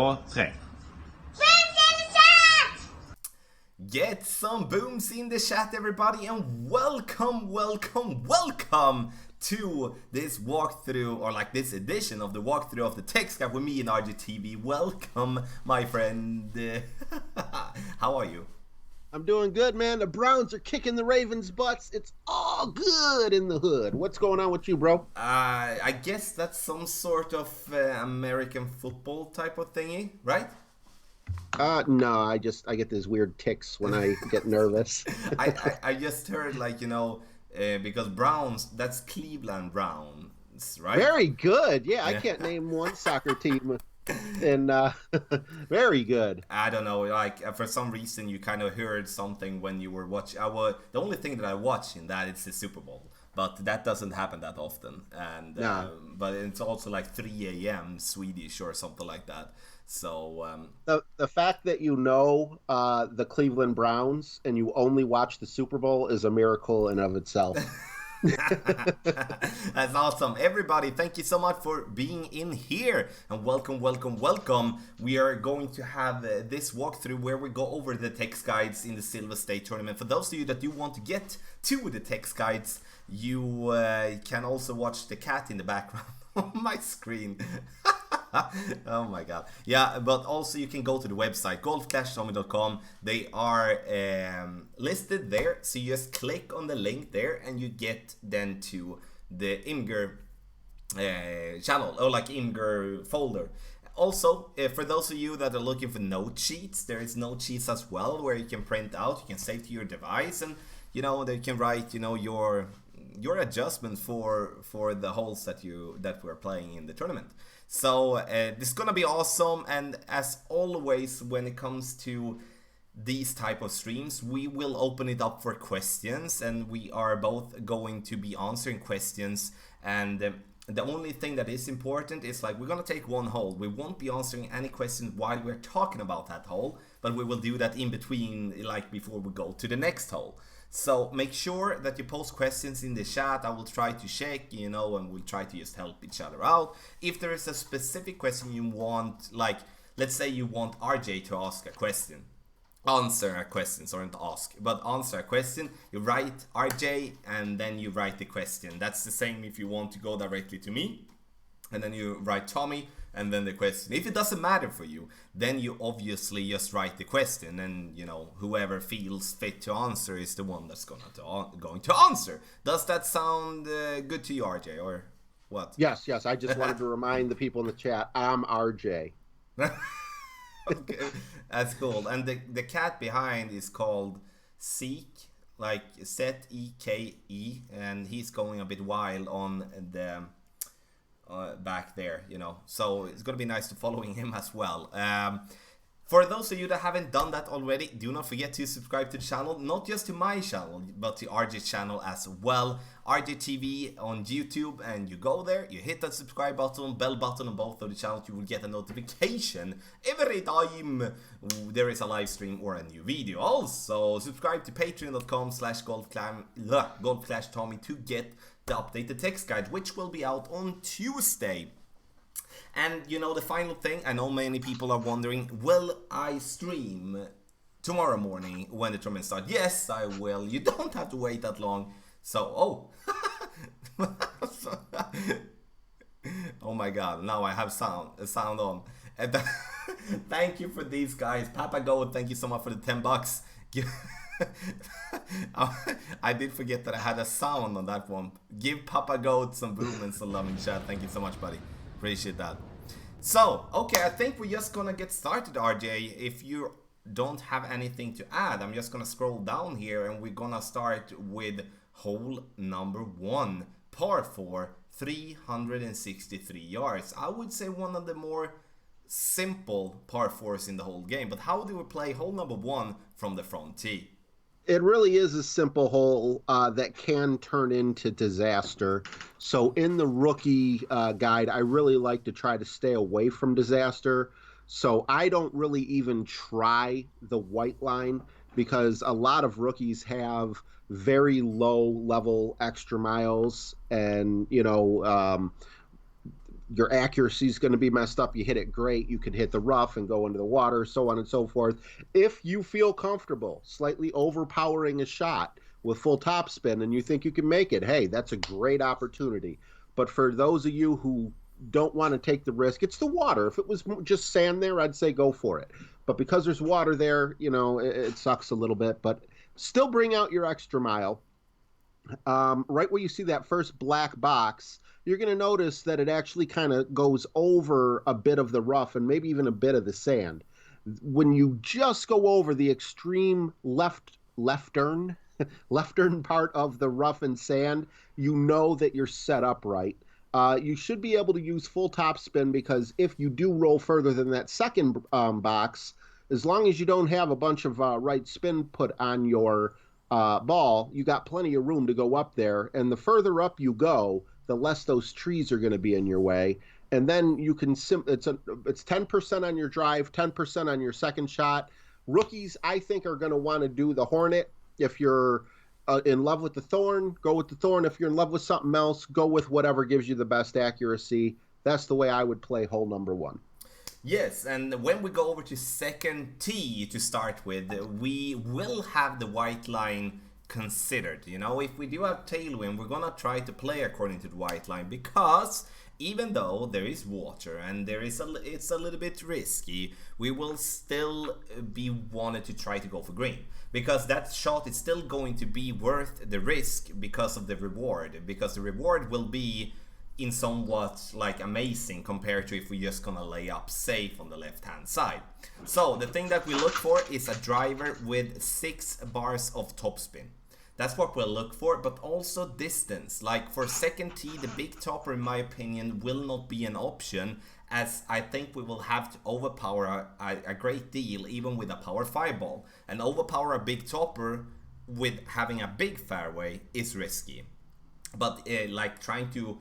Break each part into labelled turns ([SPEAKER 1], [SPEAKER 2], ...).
[SPEAKER 1] 2, 3.
[SPEAKER 2] Get some booms in the chat, everybody, and welcome to this walkthrough, or like this edition of the walkthrough of the Textguide with me and RGTV. Welcome, my friend. How are you?
[SPEAKER 3] I'm doing good, man. The Browns are kicking the Ravens' butts. It's all good in the hood. What's going on with you, bro?
[SPEAKER 2] I guess that's some sort of American football type of thingy, right?
[SPEAKER 3] No, I get these weird tics when I get nervous.
[SPEAKER 2] I just heard, like, because Browns, that's Cleveland Browns, right?
[SPEAKER 3] Very good. Yeah, I can't name one soccer team. And very good.
[SPEAKER 2] I don't know, like, for some reason you kind of heard something when you were watching. The only thing that I watch in that is the Super Bowl, but that doesn't happen that often. And but it's also like 3 a.m. Swedish or something like that. So
[SPEAKER 3] the fact that you know the Cleveland Browns and you only watch the Super Bowl is a miracle in of itself.
[SPEAKER 2] That's awesome. Everybody, thank you so much for being in here, and welcome. We are going to have this walkthrough where we go over the text guides in the Silver State tournament. For those of you that do want to get to the text guides, you can also watch the cat in the background on my screen. Oh my god. Yeah, but also you can go to the website golf-tommy.com. They are listed there, so you just click on the link there and you get then to the Imgur channel, or like Imgur folder. Also, for those of you that are looking for note sheets, there is note sheets as well where you can print out, you can save to your device, and they can write your adjustments for the holes that we're playing in the tournament. So this is gonna be awesome, and as always when it comes to these type of streams, we will open it up for questions, and we are both going to be answering questions. And the only thing that is important is, like, we're gonna take one hole. We won't be answering any questions while we're talking about that hole, but we will do that in between, like before we go to the next hole. So make sure that you post questions in the chat. I will try to check, and we'll try to just help each other out. If there is a specific question you want, like, let's say you want RJ to ask a question, answer a question, sorry, not ask, but answer a question, you write RJ and then you write the question. That's the same if you want to go directly to me, and then you write Tommy and then the question. If it doesn't matter for you, then you obviously just write the question, and whoever feels fit to answer is the one that's going to answer. Does that sound good to you, RJ, or what?
[SPEAKER 3] Yes. I just wanted to remind the people in the chat, I'm RJ.
[SPEAKER 2] Okay, that's cool. And the cat behind is called Seek, like Zeke, and he's going a bit wild on the back there, so it's gonna be nice to following him as well. For those of you that haven't done that already, do not forget to subscribe to the channel, not just to my channel, but to RJ's channel as well, RJTV on YouTube. And you go there, you hit that subscribe button, bell button on both of the channels. You will get a notification every time there is a live stream or a new video. Also, subscribe to patreon.com/golf-tommy to get the updated text guide, which will be out on Tuesday. And the final thing, I know many people are wondering, will I stream tomorrow morning when the tournament starts? Yes, I will. You don't have to wait that long. So, oh my god, now I have sound on. And thank you for these guys. Papa Goat, thank you so much for the $10. I did forget that I had a sound on that one. Give Papa Goat some boom and some love in chat. Thank you so much, buddy. Appreciate that. So, okay, I think we're just gonna get started, RJ. If you don't have anything to add, I'm just gonna scroll down here, and we're gonna start with hole number 1, par 4, 363 yards. I would say one of the more simple par 4s in the whole game. But how do we play hole number 1 from the front tee?
[SPEAKER 3] It really is a simple hole that can turn into disaster. So in the rookie guide, I really like to try to stay away from disaster. So I don't really even try the white line, because a lot of rookies have very low level extra miles, and your accuracy is going to be messed up. You hit it great, you could hit the rough and go into the water, so on and so forth. If you feel comfortable slightly overpowering a shot with full topspin and you think you can make it, hey, that's a great opportunity. But for those of you who don't want to take the risk, it's the water. If it was just sand there, I'd say go for it. But because there's water there, it sucks a little bit. But still bring out your extra mile. Right where you see that first black box, you're going to notice that it actually kind of goes over a bit of the rough and maybe even a bit of the sand. When you just go over the extreme leftern part of the rough and sand, you know that you're set up right. You should be able to use full topspin, because if you do roll further than that second box, as long as you don't have a bunch of right spin put on your ball, you got plenty of room to go up there. And the further up you go, the less those trees are going to be in your way. And then you can it's 10% on your drive, 10% on your second shot. Rookies, I think, are going to want to do the Hornet. If you're in love with the Thorn, go with the Thorn. If you're in love with something else, go with whatever gives you the best accuracy. That's the way I would play hole number one.
[SPEAKER 2] Yes, and when we go over to second tee to start with, we will have the white line considered. If we do have tailwind, we're gonna try to play according to the white line, because even though there is water and it's a little bit risky, we will still be wanted to try to go for green, because that shot is still going to be worth the risk because of the reward, because the reward will be in somewhat like amazing compared to if we're just gonna lay up safe on the left hand side. So the thing that we look for is a driver with 6 bars of topspin. That's what we'll look for, but also distance. Like for second tee, the big topper, in my opinion, will not be an option, as I think we will have to overpower a great deal, even with a power 5 ball. And overpower a big topper with having a big fairway is risky. But like trying to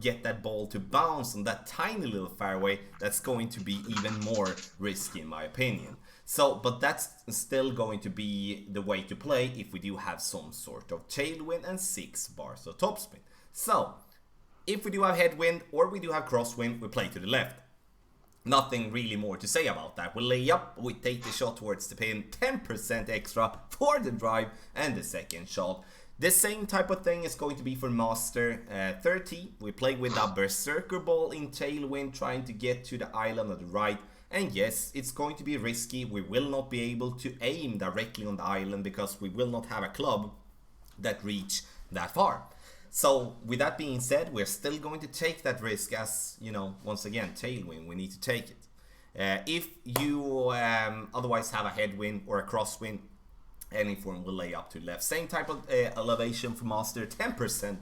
[SPEAKER 2] get that ball to bounce on that tiny little fairway, that's going to be even more risky, in my opinion. So, but that's still going to be the way to play if we do have some sort of tailwind and 6 bars of topspin. So, if we do have headwind or we do have crosswind, we play to the left. Nothing really more to say about that. We lay up, we take the shot towards the pin, 10% extra for the drive and the second shot. The same type of thing is going to be for Master 30. We play with a Berserker ball in tailwind, trying to get to the island on the right. And yes, it's going to be risky. We will not be able to aim directly on the island, because we will not have a club that reach that far. So with that being said, we're still going to take that risk, as, once again, tailwind, we need to take it. If you otherwise have a headwind or a crosswind, any form will lay up to left. Same type of elevation for Master, 10%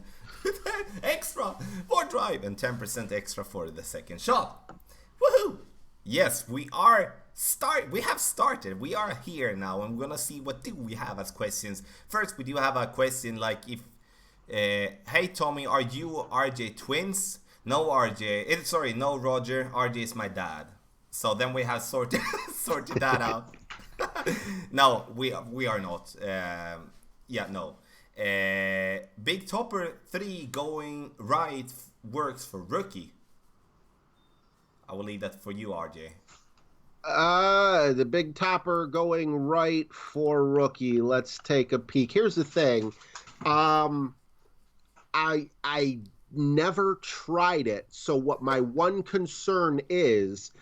[SPEAKER 2] extra for drive and 10% extra for the second shot. Woohoo! Yes, we have started. We are here now, and we're gonna see what do we have as questions. First, we do have a question like, if hey Tommy, are you RJ twins? No RJ, sorry, no Roger, RJ is my dad. So then we have sorted that out. No, we are not. Yeah, no. Big Topper 3 going right works for rookie. I will leave that for you, RJ.
[SPEAKER 3] The Big Topper going right for rookie. Let's take a peek. Here's the thing. I never tried it. So what my one concern is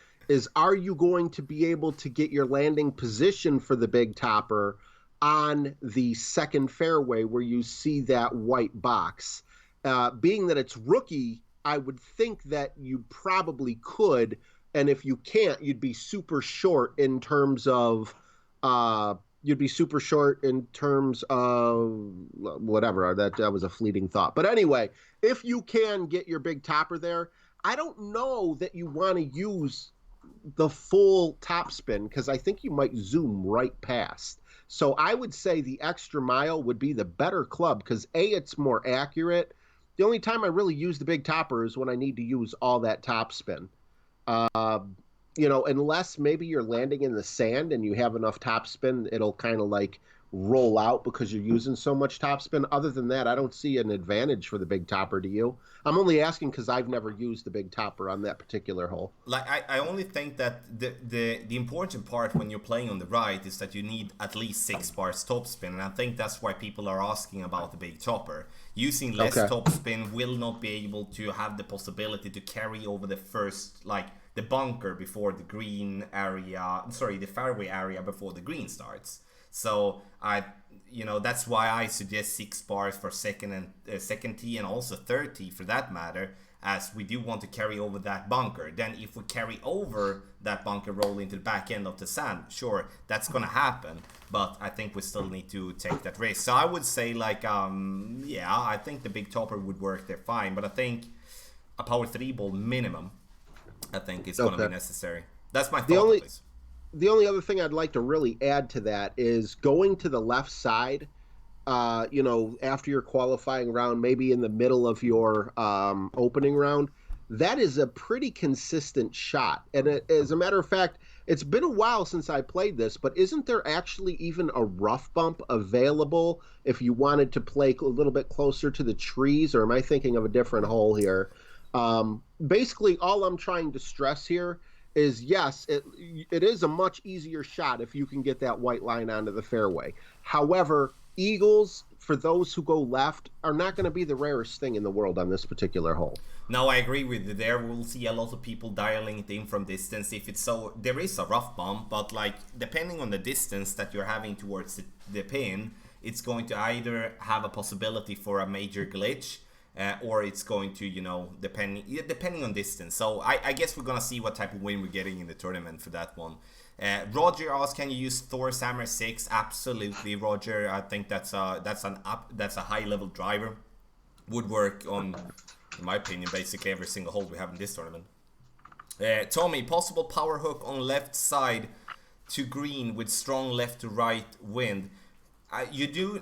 [SPEAKER 3] are you going to be able to get your landing position for the Big Topper on the second fairway where you see that white box? Being that it's rookie, I would think that you probably could, and if you can't, you'd be super short in terms of whatever. That was a fleeting thought. But anyway, if you can get your Big Topper there, I don't know that you want to use the full topspin, because I think you might zoom right past. So I would say the extra mile would be the better club, because it's more accurate. The only time I really use the Big Topper is when I need to use all that topspin. Unless maybe you're landing in the sand and you have enough topspin, it'll kind of like roll out because you're using so much topspin. Other than that, I don't see an advantage for the big topper. Do you? I'm only asking because I've never used the big topper on that particular hole.
[SPEAKER 2] Like I only think that the important part when you're playing on the right is that you need at least 6 bars topspin, and I think that's why people are asking about the big topper. Using less
[SPEAKER 3] Okay.
[SPEAKER 2] topspin will not be able to have the possibility to carry over the first, like the bunker before the green area, sorry, the fairway area before the green starts. So that's why I suggest 6 bars for second and second tee, and also third tee for that matter, as we do want to carry over that bunker. Then if we carry over that bunker roll into the back end of the sand, sure, that's gonna happen, but I think we still need to take that risk. So I would say like, yeah, I think the big topper would work there fine, but I think a power 3 ball minimum, I think is gonna be
[SPEAKER 3] Okay.
[SPEAKER 2] necessary. That's my
[SPEAKER 3] The
[SPEAKER 2] thought at
[SPEAKER 3] only
[SPEAKER 2] least.
[SPEAKER 3] the only other thing I'd like to really add to that is going to the left side. After your qualifying round, maybe in the middle of your opening round, that is a pretty consistent shot. And as a matter of fact, it's been a while since I played this, but isn't there actually even a rough bump available if you wanted to play a little bit closer to the trees? Or am I thinking of a different hole here? Basically, all I'm trying to stress here is yes, it is a much easier shot if you can get that white line onto the fairway. However, eagles, for those who go left, are not going to be the rarest thing in the world on this particular hole.
[SPEAKER 2] No, I agree with you there. We'll see a lot of people dialing it in from distance. If it's so, there is a rough bump, but like depending on the distance that you're having towards the pin, it's going to either have a possibility for a major glitch, or it's going to, depending on distance. So I guess we're gonna see what type of win we're getting in the tournament for that one. Roger asks, can you use Thor's Hammer 6? Absolutely, Roger. I think that's a high level driver. Would work on, in my opinion, basically every single hole we have in this tournament. Tommy, possible power hook on left side to green with strong left to right wind. You do,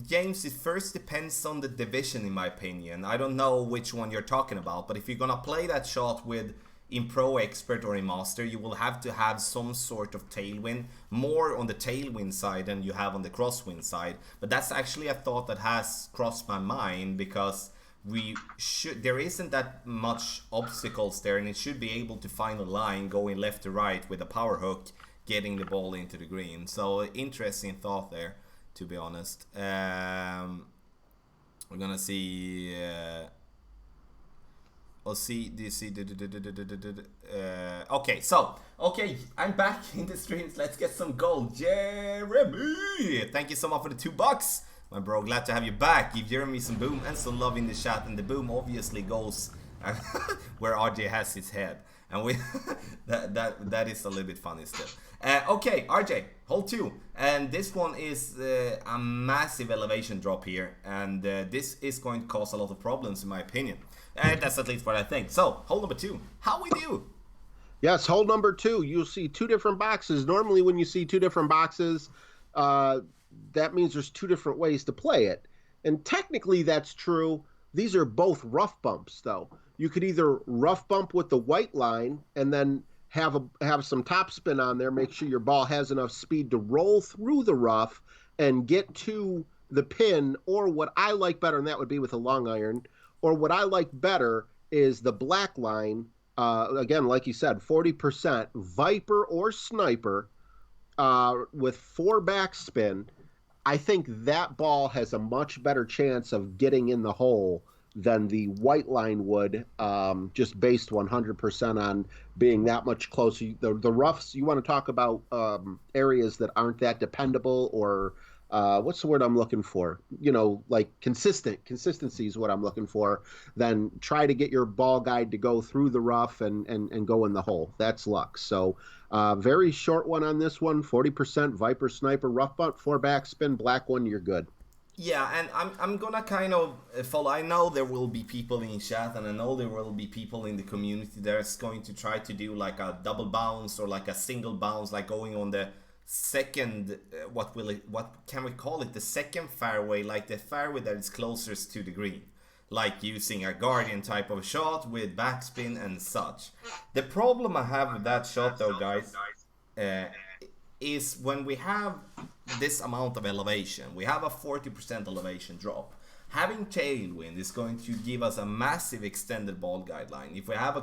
[SPEAKER 2] James, it first depends on the division, in my opinion. I don't know which one you're talking about, but if you're gonna play that shot with in Pro Expert or in Master, you will have to have some sort of tailwind, more on the tailwind side than you have on the crosswind side. But that's actually a thought that has crossed my mind, because there isn't that much obstacles there, and it should be able to find a line going left to right with a power hook, getting the ball into the green. So interesting thought there, to be honest. We're gonna see. We'll see. Do you see? Okay, I'm back in the streams. Let's get some gold, Jeremy. Thank you so much for the $2, my bro. Glad to have you back. Give Jeremy some boom and some love in the chat, and the boom obviously goes where RJ has his head, and we that is a little bit funny still. Okay, RJ, hole 2, and this one is a massive elevation drop here, and this is going to cause a lot of problems, in my opinion. That's at least what I think. So, hole number 2, how we do?
[SPEAKER 3] Yes, hole number 2, you'll see 2 different boxes. Normally, when you see 2 different boxes, that means there's 2 different ways to play it. And technically, that's true. These are both rough bumps, though. You could either rough bump with the white line and then have some topspin on there, make sure your ball has enough speed to roll through the rough and get to the pin, or what I like better, and that would be with a long iron, or what I like better is the black line. Again, like you said, 40% Viper or Sniper with 4 backspin. I think that ball has a much better chance of getting in the hole than the white line would, just based 100% on being that much closer. The roughs, you want to talk about areas that aren't that dependable, or what's the word I'm looking for? Like consistency is what I'm looking for. Then try to get your ball guide to go through the rough and go in the hole. That's luck. So very short one on this one, 40% Viper Sniper, rough bunt, 4 backspin, black one, you're good.
[SPEAKER 2] Yeah, and I'm gonna kind of follow. I know there will be people in chat, and I know there will be people in the community that's going to try to do like a double bounce or like a single bounce, like going on the second. What can we call it? The second fairway, like the fairway that is closest to the green, like using a guardian type of shot with backspin and such. The problem I have with that shot, though, guys, uh, is when we have this amount of elevation, we have a 40% elevation drop. Having tailwind is going to give us a massive extended ball guideline. If we have a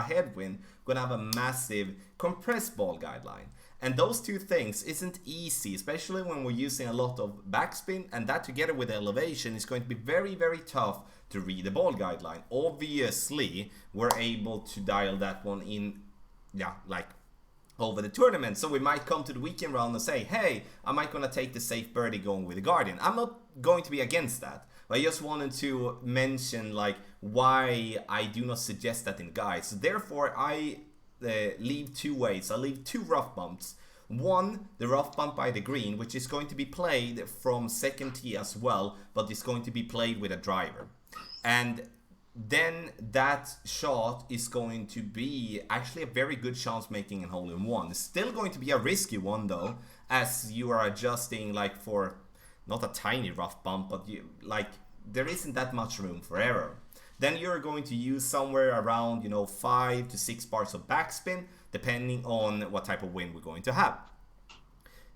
[SPEAKER 2] headwind, we're gonna have a massive compressed ball guideline. And those two things isn't easy, especially when we're using a lot of backspin, and that together with elevation is going to be very, very tough to read the ball guideline. Obviously, we're able to dial that one in, like over the tournament. So we might come to the weekend round and say, hey, I might gonna take the safe birdie going with the Guardian. I'm not going to be against that. But I just wanted to mention like why I do not suggest that in guides. So therefore, I leave two ways. I leave two rough bumps. One, the rough bump by the green, which is going to be played from second tee as well, but it's going to be played with a driver. And then that shot is going to be actually a very good chance making a hole-in-one. It's still going to be a risky one though, as you are adjusting like for not a tiny rough bump, but there isn't that much room for error. Then you're going to use somewhere around 5 to 6 bars of backspin, depending on what type of wind we're going to have.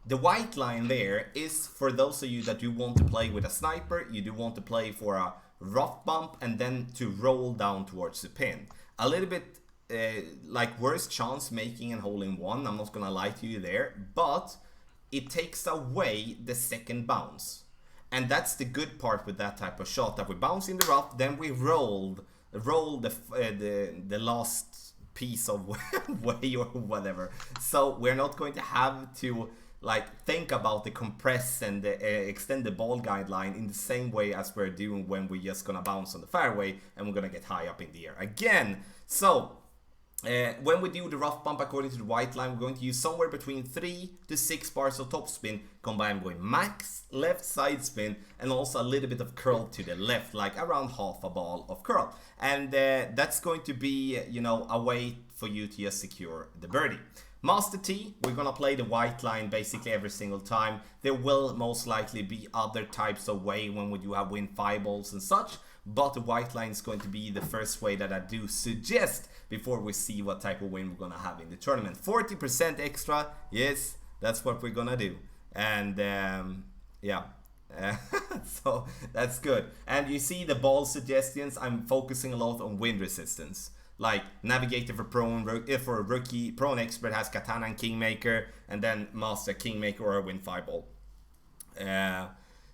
[SPEAKER 2] The white line there is for those of you that you want to play with a sniper, you do want to play for a rough bump and then to roll down towards the pin. A little bit like worse chance making a hole-in-one, I'm not gonna lie to you there, but it takes away the second bounce. And that's the good part with that type of shot, that we bounce in the rough, then we roll the last piece of way or whatever. So we're not going to have to think about the compress and the extend the ball guideline in the same way as we're doing when we're just gonna bounce on the fairway and we're gonna get high up in the air again. So when we do the rough bump according to the white line, we're going to use somewhere between 3 to 6 bars of topspin combined with max left side spin and also a little bit of curl to the left, like around half a ball of curl. And that's going to be, a way for you to just secure the birdie. Master Tee, we're gonna play the white line basically every single time. There will most likely be other types of way when we do have wind 5 balls and such, but the white line is going to be the first way that I do suggest before we see what type of wind we're gonna have in the tournament. 40% extra, yes, that's what we're gonna do. And so that's good. And you see the ball suggestions, I'm focusing a lot on wind resistance. Like Navigator for for a rookie, Pro and Expert has Katana and Kingmaker, and then Master Kingmaker or a Wind 5 ball.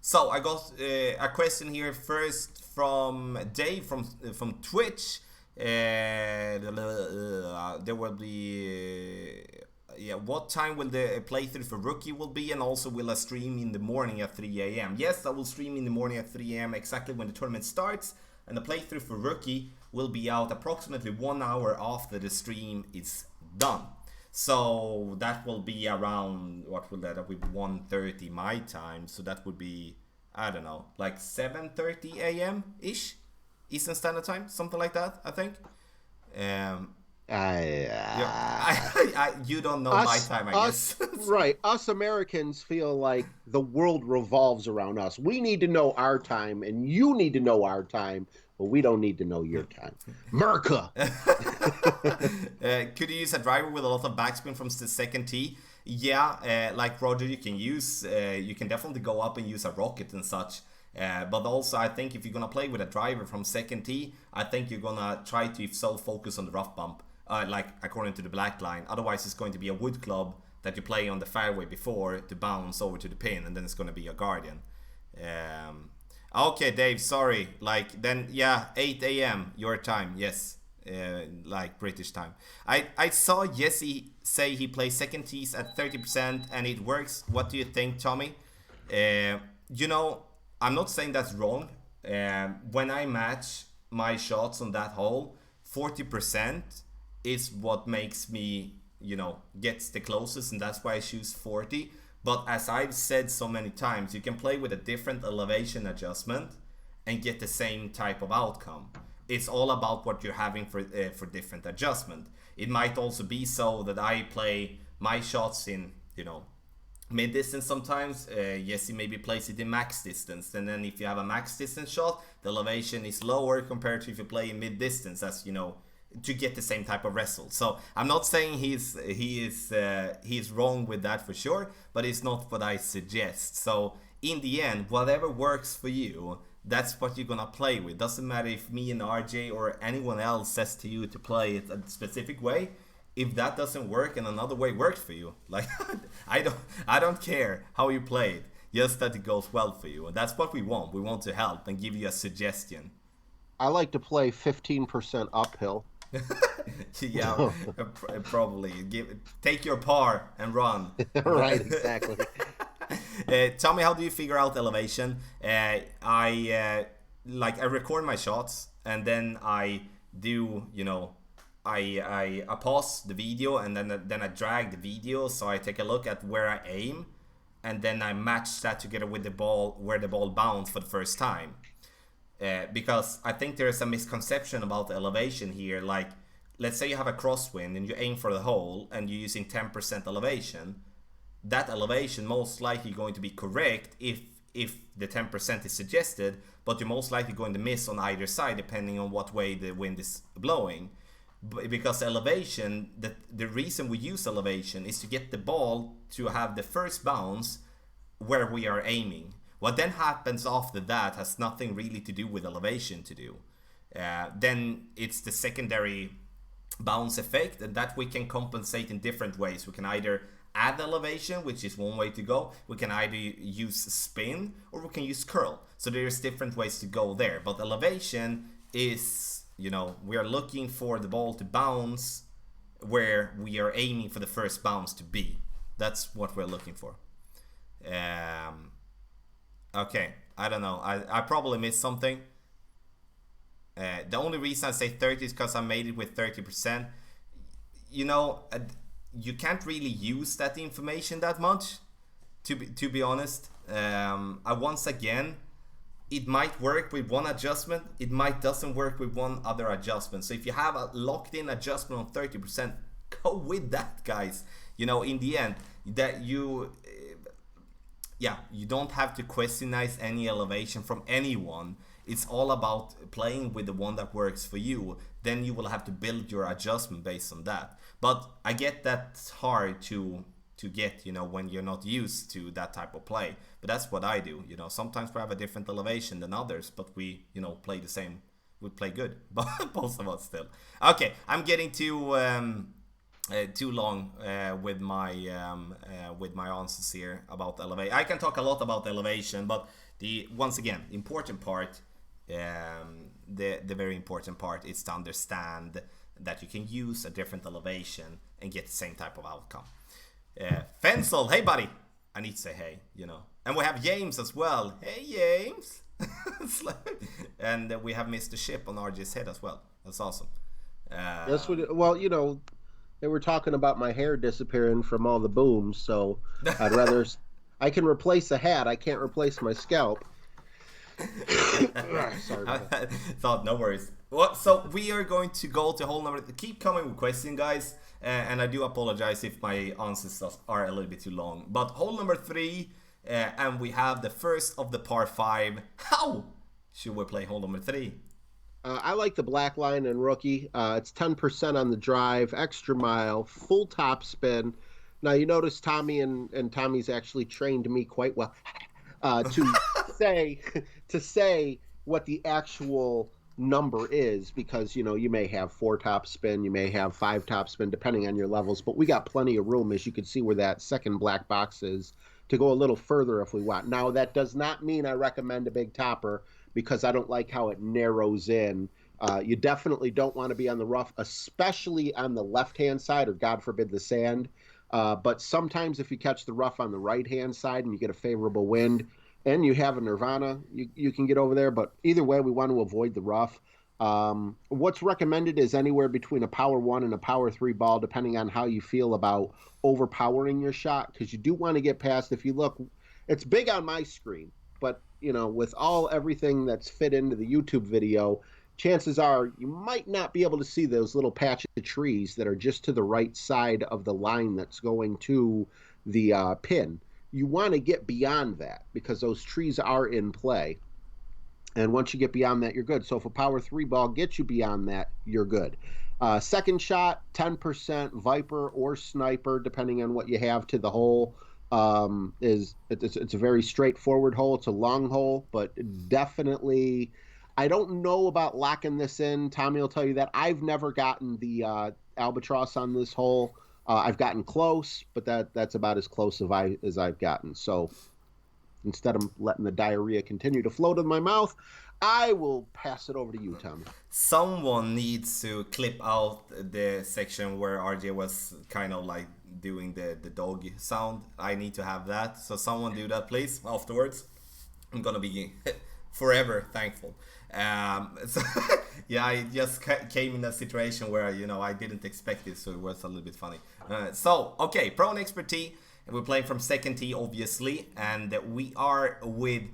[SPEAKER 2] So I got a question here first from Dave from Twitch. There will be what time will the playthrough for rookie will be, and also will I stream in the morning at 3 a.m. Yes, I will stream in the morning at 3 a.m. exactly when the tournament starts, and the playthrough for rookie will be out approximately 1 hour after the stream is done. So that will be around, what will that be, 1:30 my time, so that would be, I don't know, like 7:30 a.m. ish, Eastern Standard Time, something like that, I think. You don't know my time, I guess.
[SPEAKER 3] Right, us Americans feel like the world revolves around us. We need to know our time, and you need to know our time, but we don't need to know your time. Merca!
[SPEAKER 2] Could you use a driver with a lot of backspin from the second tee? Yeah, like Roger, you can definitely go up and use a rocket and such. But also, I think if you're gonna play with a driver from second tee, I think you're gonna try to, if so, focus on the rough bump, like according to the black line. Otherwise, it's going to be a wood club that you play on the fairway before to bounce over to the pin, and then it's gonna be a Guardian. Okay, Dave, sorry. Then 8 a.m. your time, yes. Like British time. I saw Jesse say he plays second tees at 30% and it works. What do you think, Tommy? I'm not saying that's wrong. When I match my shots on that hole, 40% is what makes me, gets the closest, and that's why I choose 40. But as I've said so many times, you can play with a different elevation adjustment and get the same type of outcome. It's all about what you're having for different adjustment. It might also be so that I play my shots in, mid distance sometimes. Yes, he maybe plays it in max distance, and then if you have a max distance shot, the elevation is lower compared to if you play in mid distance, as to get the same type of result. So I'm not saying he's wrong with that for sure, but it's not what I suggest. So in the end, whatever works for you, that's what you're gonna play with. Doesn't matter if me and RJ or anyone else says to you to play it a specific way. If that doesn't work and another way works for you, like I don't care how you play it, just that it goes well for you. And that's what we want. We want to help and give you a suggestion.
[SPEAKER 3] I like to play 15% uphill.
[SPEAKER 2] Yeah, probably. Take your par and run.
[SPEAKER 3] Right, exactly.
[SPEAKER 2] Tell me, how do you figure out elevation? I record my shots, and then I do, I pause the video, and then I drag the video, so I take a look at where I aim, and then I match that together with the ball, where the ball bounced for the first time. Because I think there is a misconception about the elevation here. Like, let's say you have a crosswind and you aim for the hole and you're using 10% elevation. That elevation most likely going to be correct if the 10% is suggested, but you're most likely going to miss on either side depending on what way the wind is blowing. Because elevation, the reason we use elevation is to get the ball to have the first bounce where we are aiming. What then happens after that has nothing really to do with elevation to do. Then it's the secondary bounce effect, and that we can compensate in different ways. We can either add elevation, which is one way to go. We can either use spin or we can use curl. So there's different ways to go there. But elevation is, we are looking for the ball to bounce where we are aiming for the first bounce to be. That's what we're looking for. Okay, I don't know. I probably missed something. The only reason I say 30 is because I made it with 30%. You can't really use that information that much, to be honest. Once again, it might work with one adjustment. It might doesn't work with one other adjustment. So if you have a locked-in adjustment on 30%, go with that, guys. In the end, that you don't have to questionize any elevation from anyone. It's all about playing with the one that works for you. Then you will have to build your adjustment based on that. But I get that's hard to get, when you're not used to that type of play. But that's what I do. Sometimes we have a different elevation than others, but we, play the same. We play good, but both of us still. Okay, I'm getting too long with my answers here about elevation. I can talk a lot about elevation, but once again, important part, the very important part is to understand that you can use a different elevation and get the same type of outcome. Fensel, hey buddy, I need to say hey, and we have James as well. Hey James. And we have Mr. Ship on RJ's head as well. That's awesome.
[SPEAKER 3] They were talking about my hair disappearing from all the booms, so I'd rather... I can replace the hat. I can't replace my scalp. Sorry about that.
[SPEAKER 2] Thought, no worries. Well, so we are going to go to hole number... Keep coming with questions, guys. And I do apologize if my answers are a little bit too long. But hole number 3, and we have the first of the par 5. How should we play hole number 3?
[SPEAKER 3] I like the black line and rookie. It's 10% on the drive, extra mile, full top spin. Now, you notice Tommy and Tommy's actually trained me quite well to say what the actual number is, because, you may have 4 top spin, you may have 5 top spin, depending on your levels. But we got plenty of room, as you can see where that second black box is, to go a little further if we want. Now, that does not mean I recommend a big topper, because I don't like how it narrows in. You definitely don't want to be on the rough, especially on the left-hand side, or God forbid the sand. But sometimes if you catch the rough on the right-hand side and you get a favorable wind and you have a Nirvana, you can get over there. But either way, we want to avoid the rough. What's recommended is anywhere between a power 1 and a power 3 ball, depending on how you feel about overpowering your shot, because you do want to get past. If you look, it's big on my screen, but with everything that's fit into the YouTube video, chances are you might not be able to see those little patches of trees that are just to the right side of the line that's going to the pin. You want to get beyond that, because those trees are in play. And once you get beyond that, you're good. So if a power three ball gets you beyond that, you're good. Second shot, 10% Viper or Sniper, depending on what you have to the hole. It's a very straightforward hole. It's a long hole, but definitely, I don't know about locking this in. Tommy will tell you that. I've never gotten the albatross on this hole. I've gotten close, but that's about as close as I've gotten. So instead of letting the diarrhea continue to float in my mouth, I will pass it over to you, Tommy.
[SPEAKER 2] Someone needs to clip out the section where RJ was kind of like doing the dog sound. I need to have that. So someone do that, please, afterwards. I'm gonna be forever thankful. So yeah, I just came in a situation where I didn't expect it, so it was a little bit funny. So okay, pro and expert tee, and we're playing from second tee, obviously, and we are with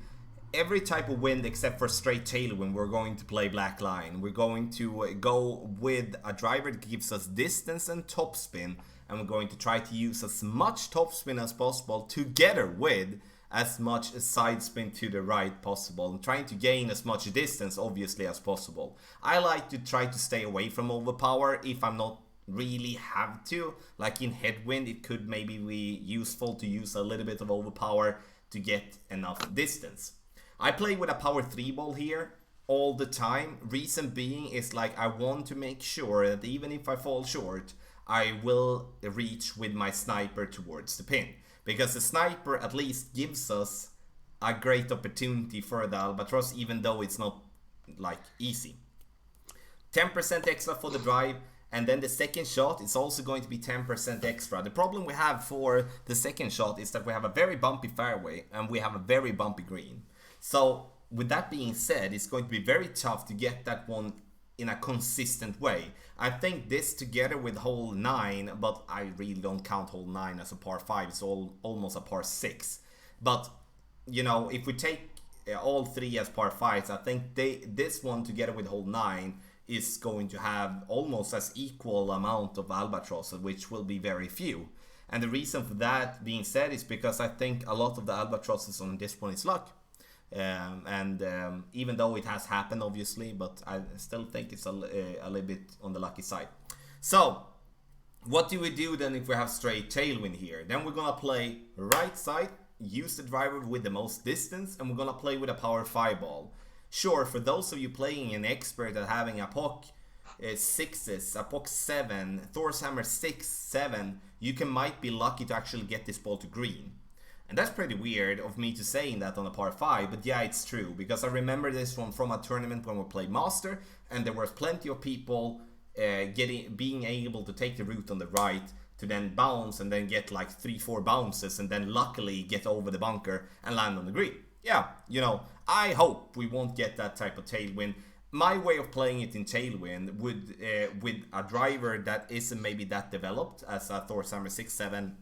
[SPEAKER 2] every type of wind except for straight tailwind. We're going to play black line. We're going to go with a driver that gives us distance and topspin, and we're going to try to use as much topspin as possible together with as much side spin to the right possible, and trying to gain as much distance obviously as possible. I like to try to stay away from overpower if I'm not really have to. Like in headwind, it could maybe be useful to use a little bit of overpower to get enough distance. I play with a power 3 ball here all the time. Reason being is like I want to make sure that even if I fall short, I will reach with my sniper towards the pin. Because the sniper at least gives us a great opportunity for the albatross, even though it's not like easy. 10% extra for the drive, and then the second shot is also going to be 10% extra. The problem we have for the second shot is that we have a very bumpy fairway and we have a very bumpy green. So with that being said, it's going to be very tough to get that one in a consistent way. I think this together with hole 9, but I really don't count hole 9 as a par 5, it's almost a par 6. But, if we take all 3 as par 5s, I think this one together with hole 9 is going to have almost as equal amount of albatrosses, which will be very few. And the reason for that being said is because I think a lot of the albatrosses on this one is luck. Even though it has happened obviously, but I still think it's a little bit on the lucky side. So what do we do then if we have straight tailwind here? Then we're gonna play right side, use the driver with the most distance, and we're gonna play with a power 5 ball. Sure, for those of you playing an expert at having a POC 6s, a POC 7, Thor's Hammer 6, 7, you might be lucky to actually get this ball to green. And that's pretty weird of me to saying that on a par 5, but yeah, it's true. Because I remember this one from a tournament when we played Master, and there was plenty of people being able to take the route on the right to then bounce and then get like 3-4 bounces and then luckily get over the bunker and land on the green. Yeah, I hope we won't get that type of tailwind. My way of playing it in tailwind would with a driver that isn't maybe that developed as a Thor's Hammer 6-7,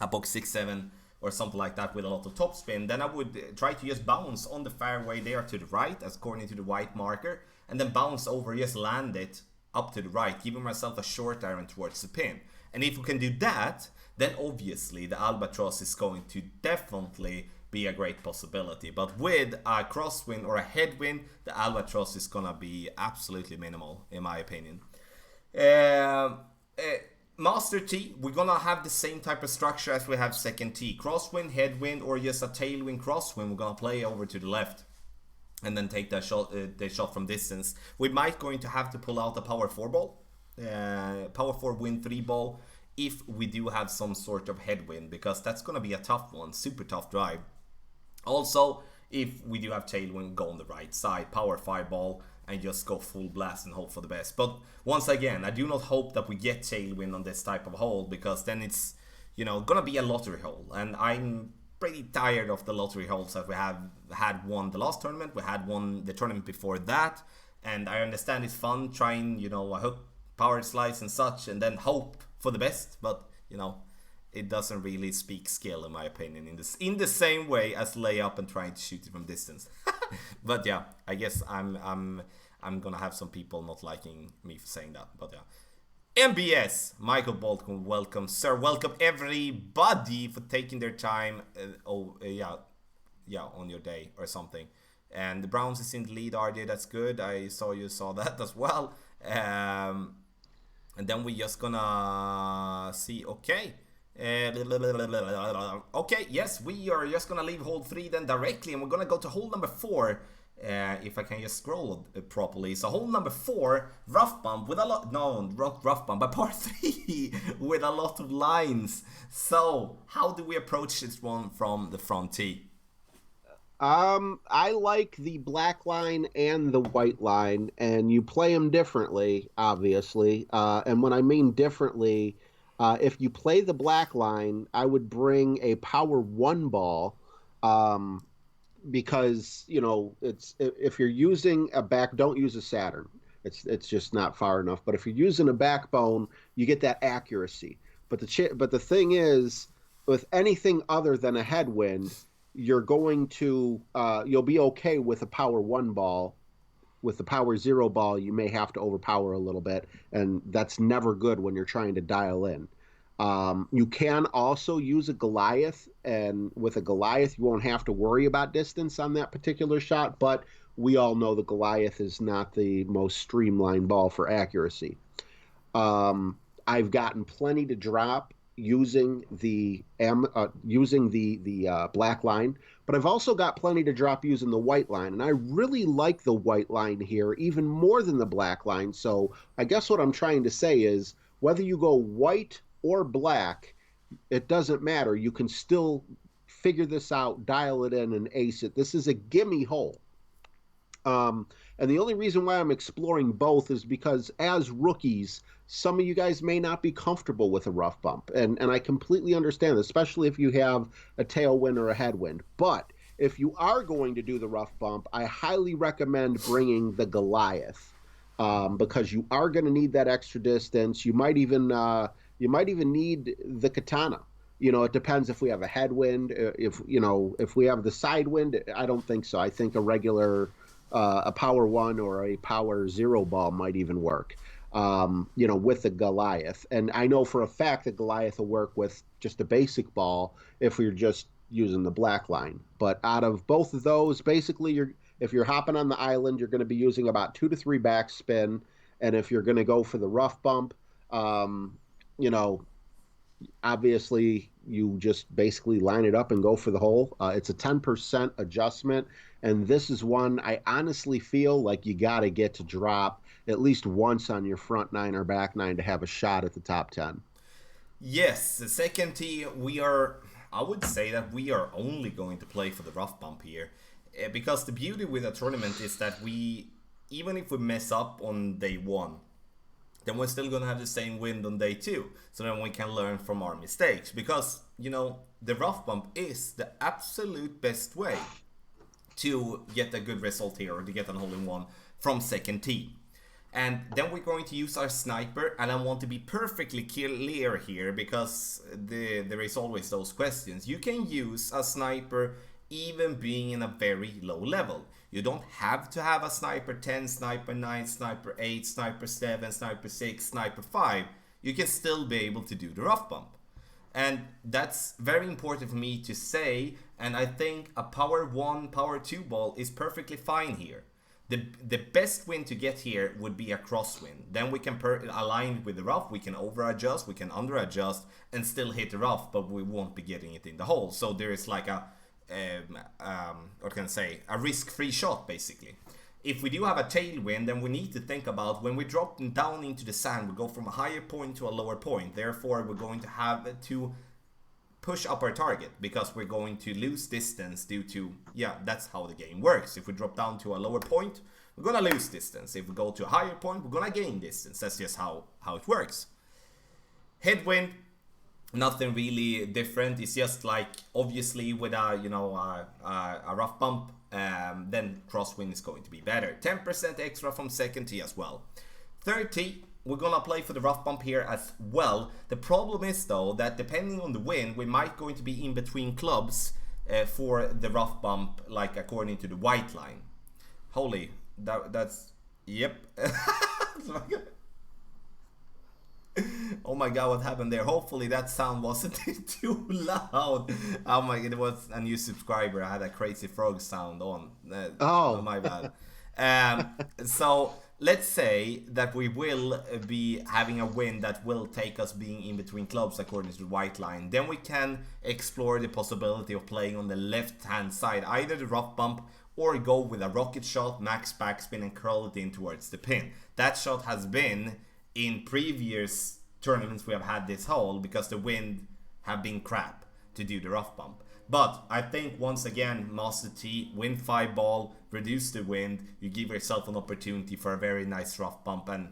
[SPEAKER 2] a box 6-7, or something like that with a lot of topspin, then I would try to just bounce on the fairway there to the right, as according to the white marker, and then bounce over, just land it up to the right, giving myself a short iron towards the pin. And if we can do that, then obviously the albatross is going to definitely be a great possibility. But with a crosswind or a headwind, the albatross is gonna be absolutely minimal, in my opinion. Master tee, we're gonna have the same type of structure as we have second tee. Crosswind, headwind, or just a tailwind crosswind. We're gonna play over to the left and then take that shot, the shot from distance. We might going to have to pull out a power 4 ball, power 4 wind 3 ball, if we do have some sort of headwind, because that's gonna be a tough one, super tough drive. Also, if we do have tailwind, go on the right side, power 5 ball, and just go full blast and hope for the best. But once again, I do not hope that we get tailwind on this type of hole, because then it's gonna be a lottery hole, and I'm pretty tired of the lottery holes that we have had won the last tournament. We had won the tournament before that, and I understand it's fun trying a hook power slice and such, and then hope for the best, but it doesn't really speak skill, in my opinion, in the same way as layup and trying to shoot it from distance. But yeah, I guess I'm gonna have some people not liking me for saying that, but yeah. MBS, Michael Bolton, welcome, sir. Welcome everybody for taking their time. On your day or something. And the Browns is in the lead, RJ. That's good. I saw you saw that as well. And then we just gonna see. Okay. Okay, yes, we are just gonna leave hole 3 then directly, and we're gonna go to hole number 4. If I can just scroll properly. So hole number 4, rough bump with a lot, no, not rough bump, but par 3 with a lot of lines. So how do we approach this one from the front tee?
[SPEAKER 3] I like the black line and the white line, and you play them differently, obviously. And when I mean differently, if you play the black line, I would bring a power 1 ball, um, because it's if you're using a back, don't use a Saturn. It's just not far enough. But if you're using a backbone, you get that accuracy. But the thing is, with anything other than a headwind, you're going to you'll be okay with a power 1 ball. With the power 0 ball, you may have to overpower a little bit, and that's never good when you're trying to dial in. You can also use a Goliath, and with a Goliath, you won't have to worry about distance on that particular shot, but we all know the Goliath is not the most streamlined ball for accuracy. I've gotten plenty to drop using the black line, but I've also got plenty to drop using the white line, and I really like the white line here even more than the black line. So I guess what I'm trying to say is whether you go white or black, it doesn't matter. You can still figure this out, dial it in, and ace it. This is a gimme hole. And the only reason why I'm exploring both is because as rookies, some of you guys may not be comfortable with a rough bump. And I completely understand, especially if you have a tailwind or a headwind. But if you are going to do the rough bump, I highly recommend bringing the Goliath, because you are going to need that extra distance. You might even need the Katana. It depends if we have a headwind. If we have the side wind, I don't think so. I think a power 1 or a power 0 ball might even work, with the Goliath. And I know for a fact that Goliath will work with just a basic ball if we're just using the black line. But out of both of those, basically, if you're hopping on the island, you're going to be using about 2 to 3 backspin. And if you're going to go for the rough bump, obviously you just basically line it up and go for the hole. It's a 10% adjustment, and this is one I honestly feel like you got to get to drop at least once on your front 9 or back 9 to have a shot at the top 10.
[SPEAKER 2] Yes, the second tee, I would say that we are only going to play for the rough bump here. Because the beauty with a tournament is that even if we mess up on day 1, then we're still going to have the same wind on day 2. So then we can learn from our mistakes. Because, the rough bump is the absolute best way to get a good result here, or to get an hole-in-one from second tee. And then we're going to use our sniper, and I want to be perfectly clear here, because there is always those questions. You can use a sniper even being in a very low level. You don't have to have a sniper 10, sniper 9, sniper 8, sniper 7, sniper 6, sniper 5. You can still be able to do the rough bump. And that's very important for me to say, and I think a power 1, power 2 ball is perfectly fine here. The best win to get here would be a crosswind. Then we can align with the rough, we can over adjust, we can under adjust, and still hit the rough, but we won't be getting it in the hole. So there is like a risk-free shot, basically. If we do have a tailwind, then we need to think about when we drop down into the sand, we go from a higher point to a lower point. Therefore, we're going to have to push up our target, because we're going to lose distance due to, that's how the game works. If we drop down to a lower point, we're going to lose distance. If we go to a higher point, we're going to gain distance. That's just how it works. Headwind, nothing really different. It's just like, obviously with a rough bump, then crosswind is going to be better. 10% extra from second tee as well. Third tee, we're gonna play for the rough bump here as well. The problem is though that depending on the wind, we might going to be in between clubs for the rough bump, like according to the white line. Holy, that's yep. Oh my god, what happened there? Hopefully that sound wasn't too loud. Oh my, it was a new subscriber. I had a crazy frog sound on. Oh
[SPEAKER 3] Oh,
[SPEAKER 2] my bad. Um, so let's say that we will be having a win that will take us being in between clubs according to the white line. Then we can explore the possibility of playing on the left hand side, either the rough bump or go with a rocket shot, max backspin, and curl it in towards the pin. That shot has been in previous tournaments we have had this hole because the wind have been crap to do the rough bump. But I think once again, Master T, win 5 ball, reduce the wind, you give yourself an opportunity for a very nice rough bump, and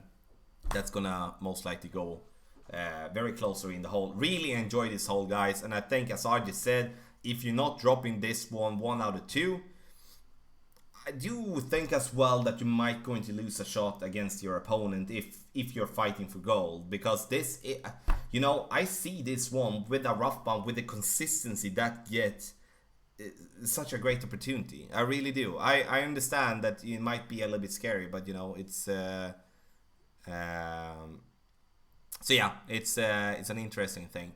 [SPEAKER 2] that's gonna most likely go very closer in the hole. Really enjoy this hole, guys, and I think as I just said, if you're not dropping this one out of 2, I do think as well that you might going to lose a shot against your opponent if you're fighting for gold, because this, you know, I see this one with a rough bump with the consistency that gets such a great opportunity. I really do. I understand that it might be a little bit scary, but you know it's so yeah, it's an interesting thing,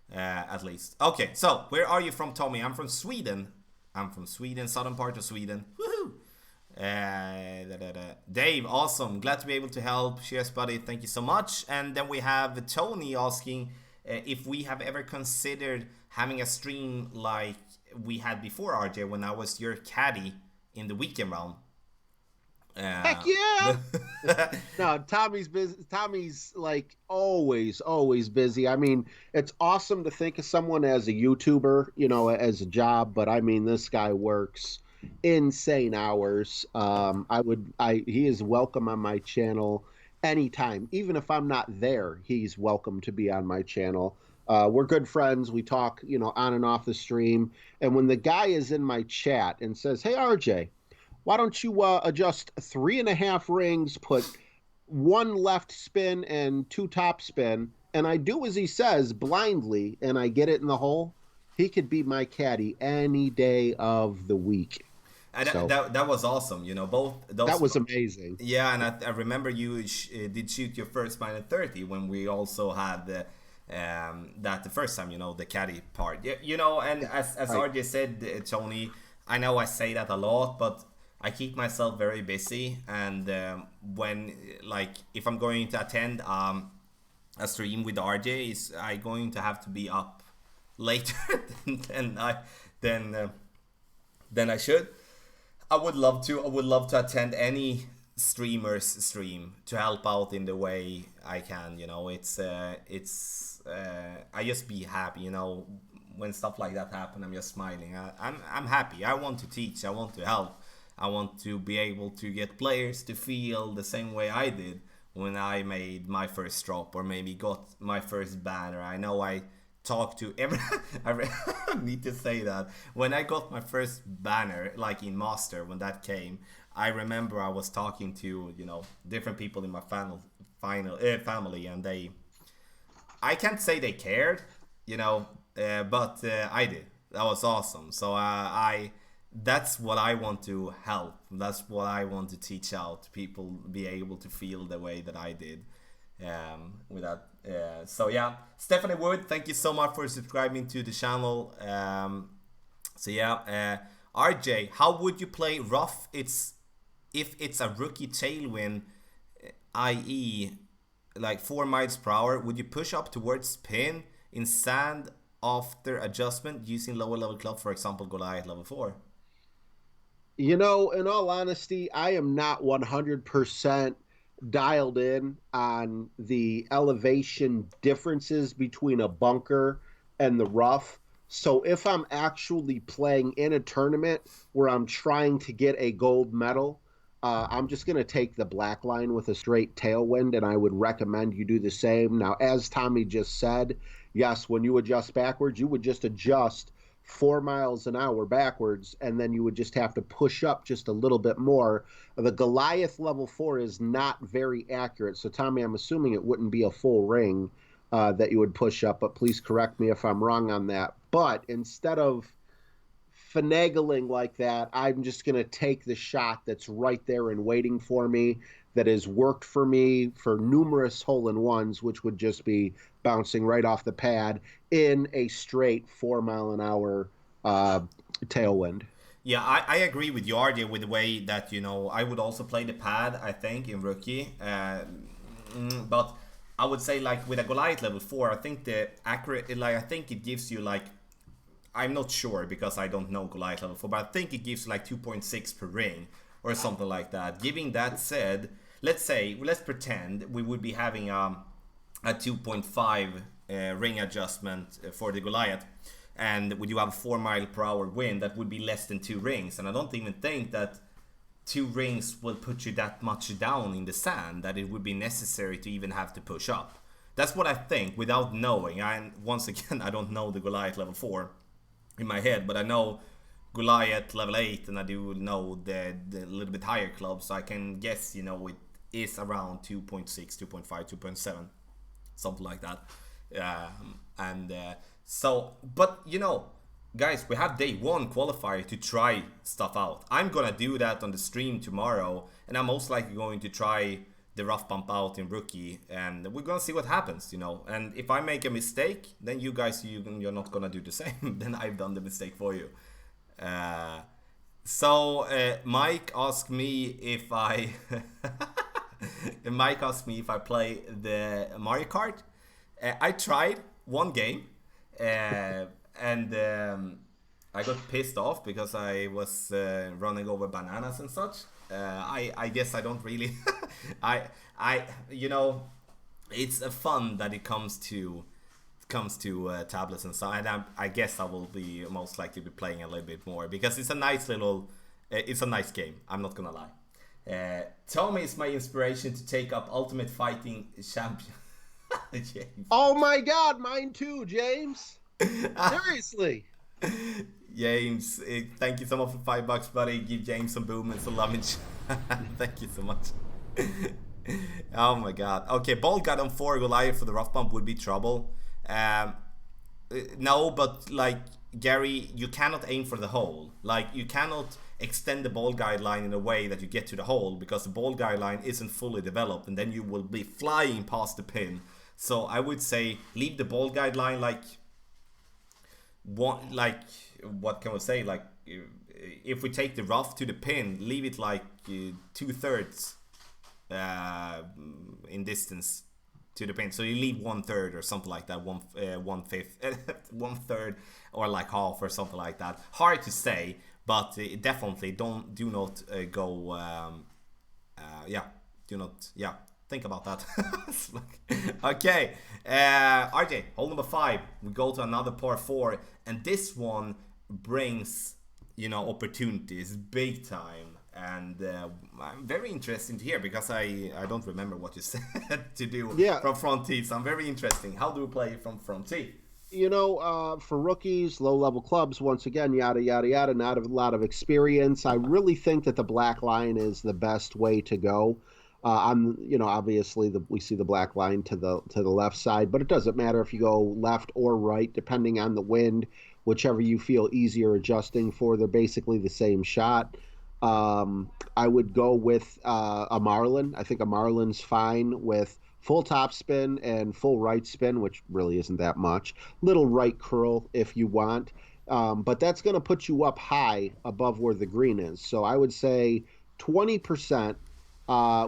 [SPEAKER 2] at least. Okay, so where are you from, Tommy? I'm from Sweden. I'm from Sweden, southern part of Sweden. Woohoo! Dave, awesome. Glad to be able to help. Cheers, buddy. Thank you so much. And then we have Tony asking if we have ever considered having a stream like we had before, RJ, when I was your caddy in the weekend round.
[SPEAKER 3] heck yeah! No, Tommy's busy. Tommy's like always busy. I mean, it's awesome to think of someone as a YouTuber, you know, as a job, but I mean, this guy works insane hours. He is welcome on my channel anytime. Even if I'm not there, he's welcome to be on my channel. We're good friends. We talk, you know, on and off the stream. And when the guy is in my chat and says, "Hey, RJ, why don't you adjust 3.5 rings, put 1 left spin and 2 top spin," and I do as he says blindly, and I get it in the hole, he could be my caddy any day of the week.
[SPEAKER 2] And
[SPEAKER 3] So
[SPEAKER 2] that was awesome. You know, both those.
[SPEAKER 3] that was amazing.
[SPEAKER 2] Yeah, and I remember you did shoot your first minus 30 when we also had that the first time. You know, the caddy part. You know, and as
[SPEAKER 3] Right.
[SPEAKER 2] RJ said, Tony, I know I say that a lot, but I keep myself very busy, and when like if I'm going to attend a stream with RJ, is I going to have to be up later than than I should. I would love to. I would love to attend any streamer's stream to help out in the way I can. You know, I just be happy. You know, when stuff like that happen, I'm just smiling. I'm happy. I want to teach. I want to help. I want to be able to get players to feel the same way I did when I made my first drop or maybe got my first banner. I know I talked to every. I need to say that when I got my first banner, like in Master, when that came, I remember I was talking to, you know, different people in my family, and I can't say they cared, you know, but I did. That was awesome. So that's what I want to help. That's what I want to teach out. People be able to feel the way that I did with that. So yeah, Stephanie Wood, thank you so much for subscribing to the channel. So yeah, RJ, how would you play rough? If it's a rookie tailwind, i.e. like 4 miles per hour, would you push up towards pin in sand after adjustment using lower level club, for example, Goliath level 4?
[SPEAKER 3] You know, in all honesty, I am not 100% dialed in on the elevation differences between a bunker and the rough. So if I'm actually playing in a tournament where I'm trying to get a gold medal, I'm just going to take the black line with a straight tailwind, and I would recommend you do the same. Now, as Tommy just said, yes, when you adjust backwards, you would just adjust 4 miles an hour backwards, and then you would just have to push up just a little bit more. The Goliath level 4 is not very accurate. So, Tommy, I'm assuming it wouldn't be a full ring that you would push up, but please correct me if I'm wrong on that. But instead of finagling like that, I'm just going to take the shot that's right there and waiting for me. that has worked for me for numerous hole-in-ones, which would just be bouncing right off the pad in a straight 4 mile an hour uh, tailwind.
[SPEAKER 2] Yeah, I agree with you, RJ, with the way that, I would also play the pad, I think, in rookie. But I would say, like, with a Goliath level 4, I think the accurate, like, I think it gives you, like, I'm not sure because I don't know Goliath level 4, but I think it gives like 2.6 per ring or something like that. Giving that said, let's pretend we would be having a 2.5 ring adjustment for the Goliath, and would you have a 4 mile per hour wind, that would be less than 2 rings. And I don't even think that 2 rings will put you that much down in the sand that it would be necessary to even have to push up. That's what I think without knowing. Once again, I don't know the Goliath level 4 in my head, but I know Goliath level 8, and I do know the little bit higher clubs, so I can guess, it is around 2.6, 2.5, 2.7, something like that. But guys, we have day 1 qualifier to try stuff out. I'm gonna do that on the stream tomorrow, and I'm most likely going to try the rough bump out in rookie, and we're gonna see what happens, and if I make a mistake, then you guys, you're not gonna do the same. Then I've done the mistake for you. Mike asked me if I play the Mario Kart. I tried one game, and I got pissed off because I was running over bananas and such. I guess I don't really. It's a fun that it comes to tablets and so. And I guess I will be most likely be playing a little bit more because it's a nice game. I'm not gonna lie. Tommy is my inspiration to take up Ultimate Fighting Champion. James.
[SPEAKER 3] Oh my God, mine too, James. Seriously.
[SPEAKER 2] James, thank you so much for $5, buddy. Give James some boom and some lovage. Thank you so much. Oh my God. Okay, ball guard on 4 Goliath for the rough bump would be trouble. No, but like Gary, you cannot aim for the hole. Like you cannot extend the ball guideline in a way that you get to the hole because the ball guideline isn't fully developed, and then you will be flying past the pin. So I would say leave the ball guideline what can we say? Like if we take the rough to the pin, leave it like 2/3 in distance to the pin. So you leave 1/3 or something like that, 1/5, 1/3 or like half or something like that. Hard to say, but definitely do not go. Think about that. Okay, RJ, hole number 5. We go to another par 4, and this one brings opportunities big time, and I'm very interested to hear because I don't remember what you said to do from front tee. So I'm very interesting. How do we play from front tee?
[SPEAKER 3] For rookies, low-level clubs, once again, yada, yada, yada, not a lot of experience. I really think that the black line is the best way to go. Obviously we see the black line to the left side, but it doesn't matter if you go left or right, depending on the wind, whichever you feel easier adjusting for. They're basically the same shot. I would go with a Marlin. I think a Marlin's fine with full top spin and full right spin, which really isn't that much. Little right curl if you want. But that's going to put you up high above where the green is. So I would say 20%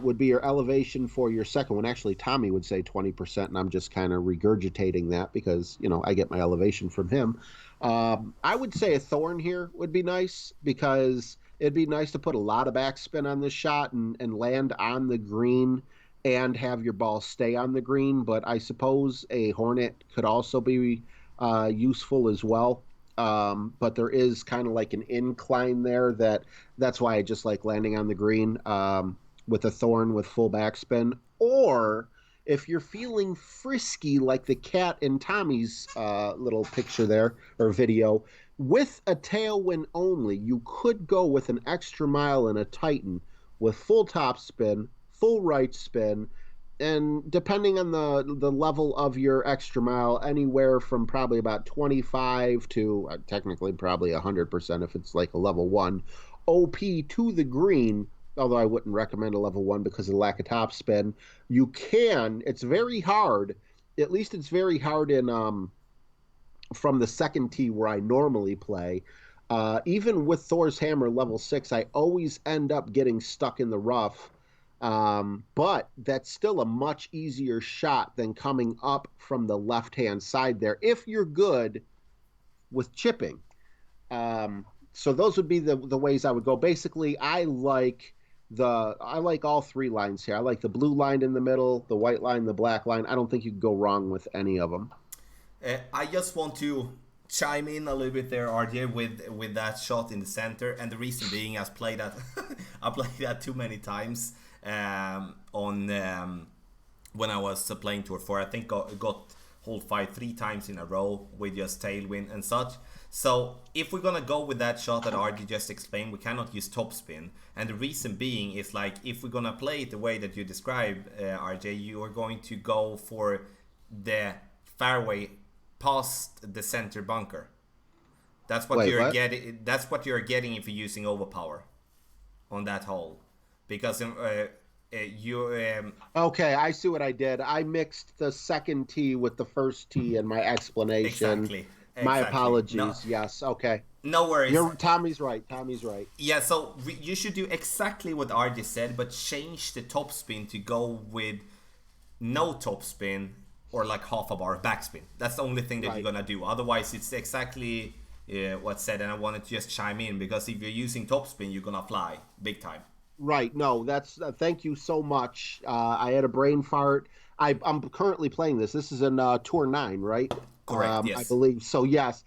[SPEAKER 3] would be your elevation for your second one. Actually, Tommy would say 20%, and I'm just kind of regurgitating that because, I get my elevation from him. I would say a thorn here would be nice because it'd be nice to put a lot of backspin on this shot and land on the green and have your ball stay on the green. But I suppose a Hornet could also be useful as well. But there is kind of like an incline there that's why I just like landing on the green with a thorn with full backspin. Or if you're feeling frisky like the cat in Tommy's little picture there or video, with a tailwind only, you could go with an extra mile and a Titan with full top spin, full right spin, and depending on the level of your extra mile, anywhere from probably about 25 to technically probably 100% if it's like a level 1 OP to the green although I wouldn't recommend a level 1 because of the lack of topspin. You can. It's very hard. At least it's very hard in from the second tee where I normally play. Even with Thor's Hammer level 6, I always end up getting stuck in the rough. But that's still a much easier shot than coming up from the left-hand side there, if you're good with chipping. So those would be the ways I would go. Basically, I like all three lines here. I like the blue line in the middle, the white line, the black line. I don't think you can go wrong with any of them.
[SPEAKER 2] I just want to chime in a little bit there, RJ, with that shot in the center, and the reason being, I've played that, I played that too many times on when I was playing Tour 4. I think got hold 5 3 times in a row with just tailwind and such. So if we're gonna go with that shot that RJ just explained, we cannot use topspin, and the reason being is like if we're gonna play it the way that you describe, RJ, you are going to go for the fairway past the center bunker. That's what you're getting. That's what you're getting if you're using overpower on that hole, because you.
[SPEAKER 3] Okay, I see what I did. I mixed the second tee with the first tee in my explanation.
[SPEAKER 2] Exactly.
[SPEAKER 3] My
[SPEAKER 2] Exactly.
[SPEAKER 3] apologies.
[SPEAKER 2] No,
[SPEAKER 3] Yes. Okay.
[SPEAKER 2] no worries.
[SPEAKER 3] Tommy's right. Tommy's right.
[SPEAKER 2] Yeah, so you should do exactly what RJ said, but change the topspin to go with no topspin or like half a bar of backspin. That's the only thing that
[SPEAKER 3] Right.
[SPEAKER 2] you're gonna do. Otherwise, it's exactly what's said. And I wanted to just chime in because if you're using topspin, you're gonna fly big time.
[SPEAKER 3] Right. No, that's thank you so much. I had a brain fart. I'm currently playing this. This is in Tour 9, right?
[SPEAKER 2] Correct.
[SPEAKER 3] I
[SPEAKER 2] Yes.
[SPEAKER 3] believe. So, yes,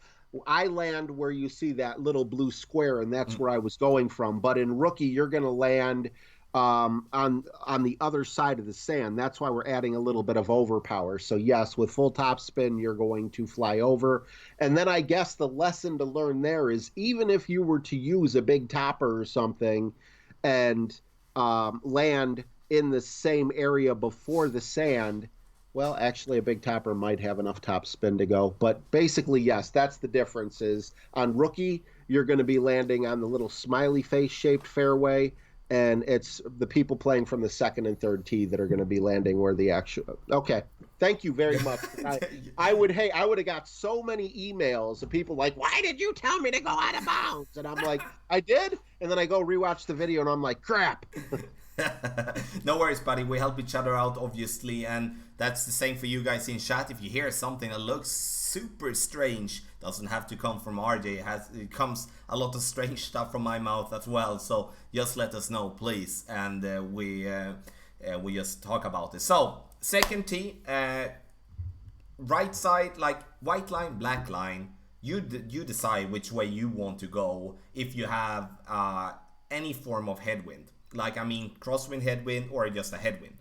[SPEAKER 3] I land where you see that little blue square, and that's where I was going from. But in Rookie, you're going to land on the other side of the sand. That's why we're adding a little bit of overpower. So, yes, with full top spin, you're going to fly over. And then I guess the lesson to learn there is even if you were to use a big topper or something and land in the same area before the sand, well, actually, a big topper might have enough top spin to go. But basically, yes, that's the difference. Is on Rookie, you're going to be landing on the little smiley face shaped fairway, and it's the people playing from the second and third tee that are going to be landing where the actual. Okay, thank you very much. I would have got so many emails of people like, "Why did you tell me to go out of bounds?" And I'm like, "I did," and then I go rewatch the video, and I'm like, "Crap."
[SPEAKER 2] No worries, buddy. We help each other out, obviously, and that's the same for you guys in chat. If you hear something that looks super strange, doesn't have to come from RJ. It comes a lot of strange stuff from my mouth as well. So just let us know, please, and we just talk about it. So second tee, right side, like white line, black line. You decide which way you want to go. If you have any form of headwind. Like, I mean, crosswind, headwind, or just a headwind.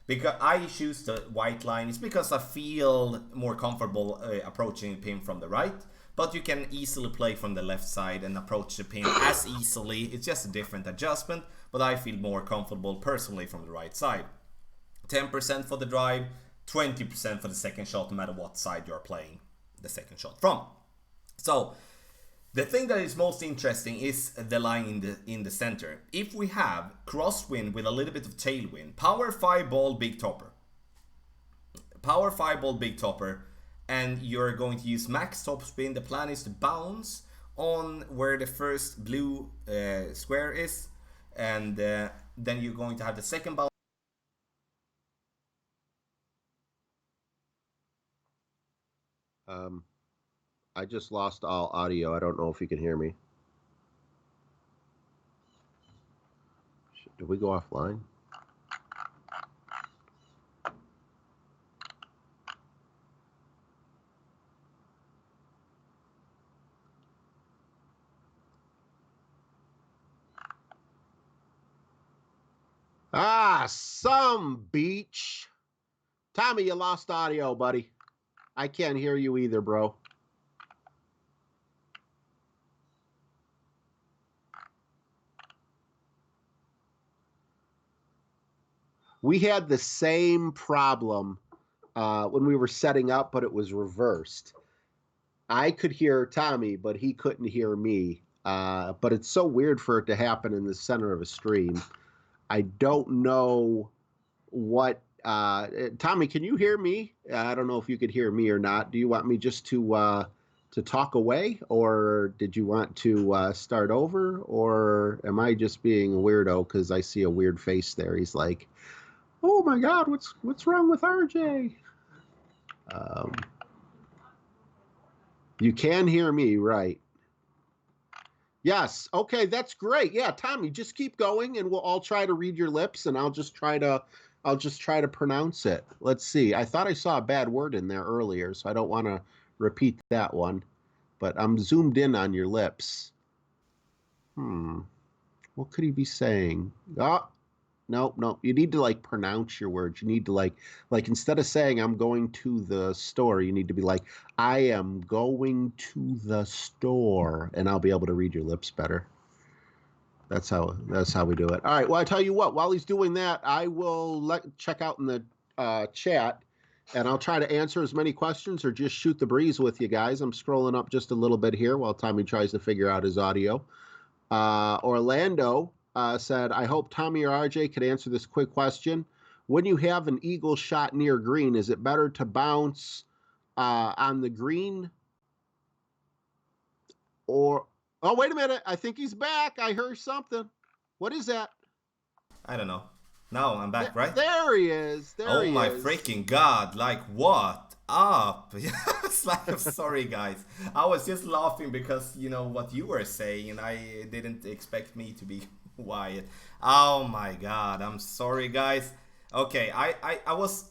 [SPEAKER 2] Because I choose the white line, it's because I feel more comfortable approaching the pin from the right. But you can easily play from the left side and approach the pin as easily. It's just a different adjustment, but I feel more comfortable personally from the right side. 10% for the drive, 20% for the second shot, no matter what side you're playing the second shot from. So, the thing that is most interesting is the line in the center. If we have crosswind with a little bit of tailwind, power 5 ball big topper. Power 5 ball big topper, and you're going to use max topspin. The plan is to bounce on where the first blue square is, and then you're going to have the second bounce.
[SPEAKER 3] I just lost all audio. I don't know if you can hear me. Did we go offline? Some beach. Tommy, you lost audio, buddy. I can't hear you either, bro. We had the same problem when we were setting up, but it was reversed. I could hear Tommy, but he couldn't hear me. But it's so weird for it to happen in the center of a stream. I don't know what. Tommy, can you hear me? I don't know if you could hear me or not. Do you want me just to talk away, or did you want to start over, or am I just being a weirdo because I see a weird face there? He's like, "Oh my God, what's wrong with RJ?" Um, you can hear me, right? Yes. Okay, that's great. Yeah, Tommy, just keep going, and I'll try to read your lips, and I'll just try to pronounce it. Let's see. I thought I saw a bad word in there earlier, so I don't want to repeat that one. But I'm zoomed in on your lips. What could he be saying? Oh, no, no. You need to like pronounce your words. You need to like instead of saying I'm going to the store, you need to be like I am going to the store, and I'll be able to read your lips better. That's how we do it. All right. Well, I tell you what. While he's doing that, I will check out in the chat, and I'll try to answer as many questions or just shoot the breeze with you guys. I'm scrolling up just a little bit here while Tommy tries to figure out his audio. Orlando said, I hope Tommy or RJ could answer this quick question. When you have an eagle shot near green, is it better to bounce on the green or... Oh, wait a minute. I think he's back. I heard something. What is that?
[SPEAKER 2] I don't know. Now I'm back, right?
[SPEAKER 3] There he is.
[SPEAKER 2] Oh my freaking God. Like, what up? I'm sorry, guys. I was just laughing because, you know, what you were saying, and I didn't expect me to be quiet. Oh my God. I'm sorry, guys. Okay, I was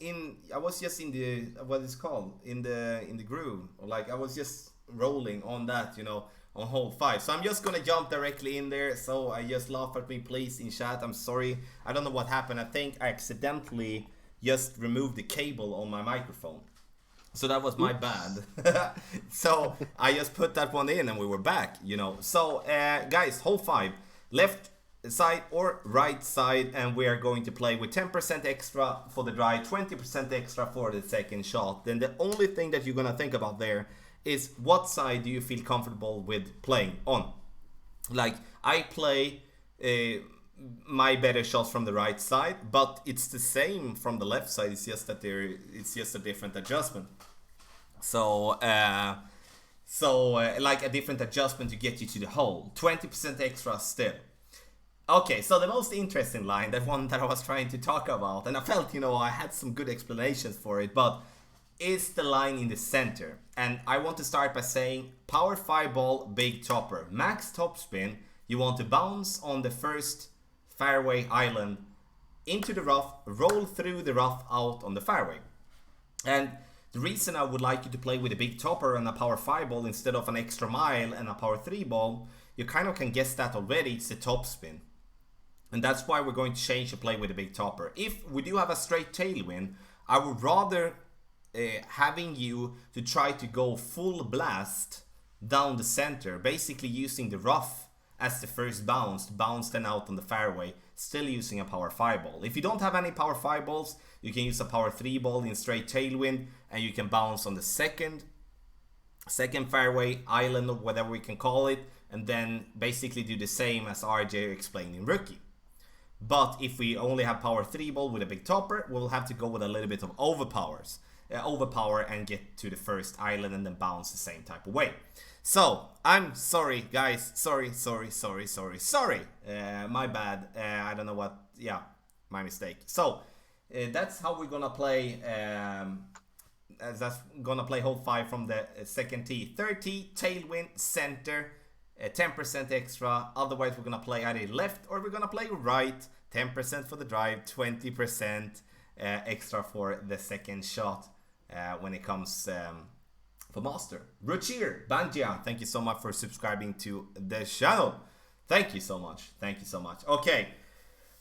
[SPEAKER 2] just in the, what is it called? In the groove. Like, I was just rolling on that, you know, on hole 5. So I'm just gonna jump directly in there. So I just laugh at me, please, in chat. I'm sorry. I don't know what happened. I think I accidentally just removed the cable on my microphone. So that was my bad. So I just put that one in and we were back, you know. So guys, hole 5, left side or right side, and we are going to play with 10% extra for the dry, 20% extra for the second shot. Then the only thing that you're gonna think about there is what side do you feel comfortable with playing on. Like, I play my better shots from the right side, but it's the same from the left side. It's just that it's just a different adjustment. So like a different adjustment to get you to the hole. 20% extra still. Okay, so the most interesting line, the one that I was trying to talk about, and I felt, you know, I had some good explanations for it, but is the line in the center. And I want to start by saying power 5 ball, big topper, max topspin. You want to bounce on the first fairway island into the rough, roll through the rough out on the fairway. And the reason I would like you to play with a big topper and a power 5 ball instead of an extra mile and a power 3 ball, you kind of can guess that already, it's the topspin. And that's why we're going to change the play with a big topper. If we do have a straight tailwind, I would rather having you to try to go full blast down the center, basically using the rough as the first bounce then out on the fairway, still using a power 5 ball. If you don't have any power 5 balls, you can use a power 3 ball in straight tailwind, and you can bounce on the second fairway island, or whatever we can call it, and then basically do the same as RJ explained in rookie. But if we only have power 3 ball with a big topper, we'll have to go with a little bit of overpower and get to the first island and then bounce the same type of way. So I'm sorry, guys. Sorry. My bad. I don't know what. Yeah, my mistake. So that's how we're gonna play. That's gonna play hole 5 from the second tee. 30 tailwind center. 10% extra. Otherwise, we're gonna play either left or we're gonna play right. 10% for the drive, 20% extra for the second shot when it comes for master. Ruchir Banjia, thank you so much for subscribing to the channel. Thank you so much. Okay.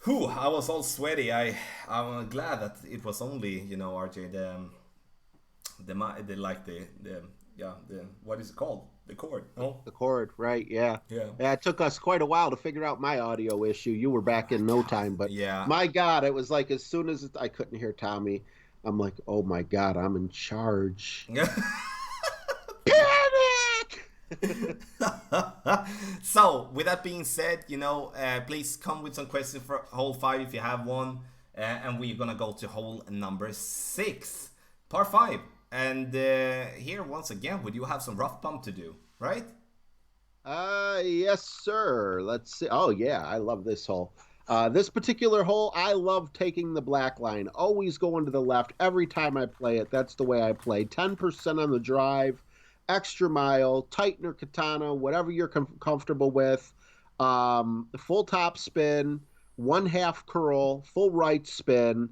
[SPEAKER 2] Whew, I was all sweaty. I'm glad that it was only, you know, RJ, the what is it called? The cord. Oh,
[SPEAKER 3] the cord, right? Yeah. It took us quite a while to figure out my audio issue. You were back in no time, but
[SPEAKER 2] yeah,
[SPEAKER 3] my God, it was like as soon as I couldn't hear Tommy, I'm like, oh my God, I'm in charge.
[SPEAKER 2] Yeah.
[SPEAKER 3] Panic!
[SPEAKER 2] So, with that being said, please come with some questions for hole 5 if you have one. And we're gonna go to hole number 6, par 5. And here, once again, we do have some rough bump to do, right?
[SPEAKER 3] Yes, sir. Let's see. Oh, yeah, I love this hole. This particular hole, I love taking the black line. Always going to the left every time I play it. That's the way I play. 10% on the drive, extra mile, Titan or Katana, whatever you're comfortable with. Full top spin, one half curl, full right spin.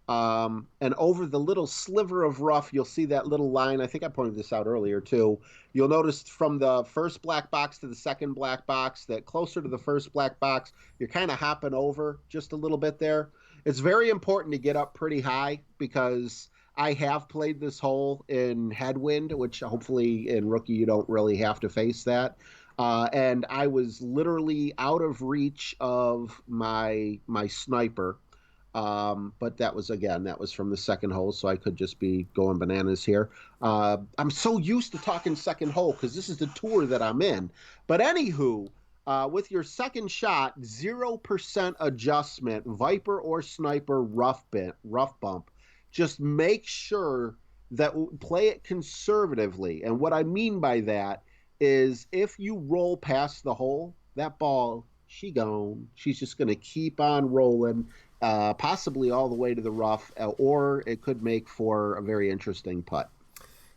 [SPEAKER 3] And over the little sliver of rough, you'll see that little line. I think I pointed this out earlier too. You'll notice from the first black box to the second black box that closer to the first black box, you're kind of hopping over just a little bit there. It's very important to get up pretty high because I have played this hole in headwind, which hopefully in rookie you don't really have to face that. And I was literally out of reach of my sniper. But that was from the second hole, so I could just be going bananas here. I'm so used to talking second hole because this is the tour that I'm in. But anywho, with your second shot, 0% adjustment, Viper or Sniper rough bump. Just make sure that play it conservatively. And what I mean by that is if you roll past the hole, that ball, she gone. She's just going to keep on rolling, possibly all the way to the rough, or it could make for a very interesting putt.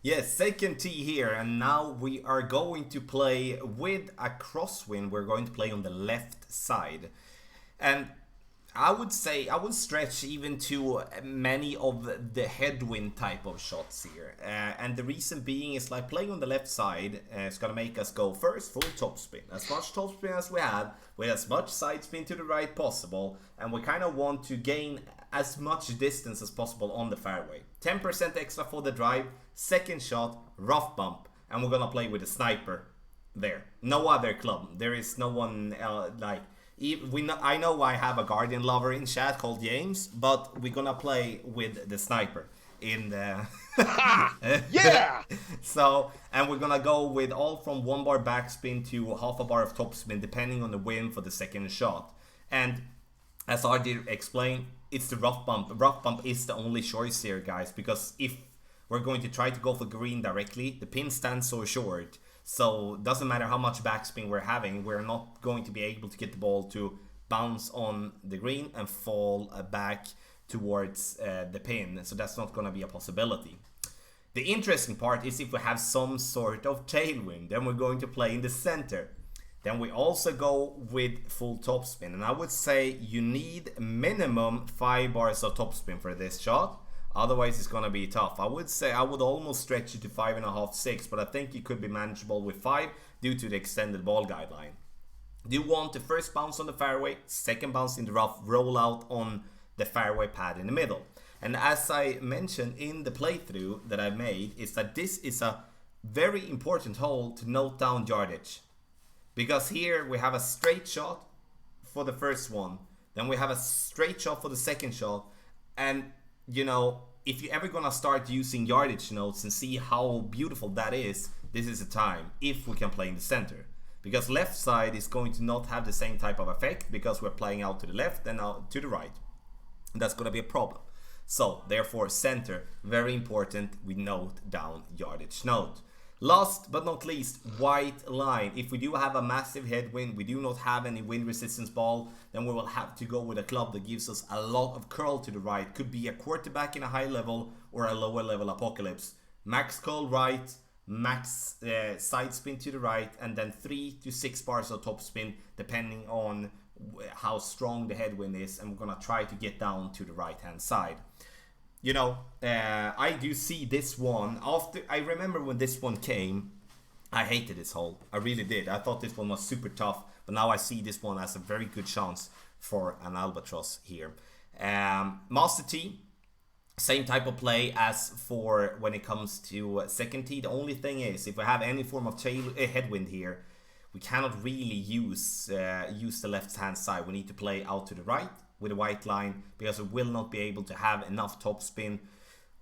[SPEAKER 2] Yes, second tee here, and now we are going to play with a crosswind. We're going to play on the left side. And I would say, I would stretch even to many of the headwind type of shots here. And the reason being is like playing on the left side is going to make us go first full topspin. As much topspin as we have, with as much side spin to the right possible. And we kind of want to gain as much distance as possible on the fairway. 10% extra for the drive, second shot, rough bump. And we're going to play with a sniper there. No other club. There is no one I know I have a Guardian lover in chat called James, but we're gonna play with the sniper in the
[SPEAKER 3] Yeah.
[SPEAKER 2] So, and we're gonna go with all from 1 bar backspin to half a bar of topspin depending on the wind for the second shot. And as RD explained, it's the rough bump. Rough bump is the only choice here, guys, because if we're going to try to go for green directly, the pin stands so short. So it doesn't matter how much backspin we're having, we're not going to be able to get the ball to bounce on the green and fall back towards the pin. So that's not going to be a possibility. The interesting part is if we have some sort of tailwind, then we're going to play in the center. Then we also go with full topspin. And I would say you need minimum 5 bars of topspin for this shot. Otherwise, it's going to be tough. I would say I would almost stretch it to 5.5, 6, but I think it could be manageable with 5 due to the extended ball guideline. Do you want the first bounce on the fairway, second bounce in the rough, roll out on the fairway pad in the middle? And as I mentioned in the playthrough that I made, is that this is a very important hole to note down yardage. Because here we have a straight shot for the first one, then we have a straight shot for the second shot, and if you're ever gonna start using yardage notes and see how beautiful that is, this is the time, if we can play in the center. Because left side is going to not have the same type of effect because we're playing out to the left and out to the right. And that's gonna be a problem. So, therefore, center, very important, we note down yardage note. Last but not least, white line. If we do have a massive headwind, we do not have any wind resistance ball, then we will have to go with a club that gives us a lot of curl to the right. Could be a quarterback in a high level or a lower level apocalypse. Max curl right, max side spin to the right, and then 3 to 6 bars of top spin depending on how strong the headwind is, and we're gonna try to get down to the right hand side. I do see this one. I remember when this one came, I hated this hole. I really did. I thought this one was super tough, but now I see this one as a very good chance for an albatross here. Master tee, same type of play as for when it comes to second tee. The only thing is, if we have any form of headwind here, we cannot really use the left hand side. We need to play out to the right with a white line because we will not be able to have enough topspin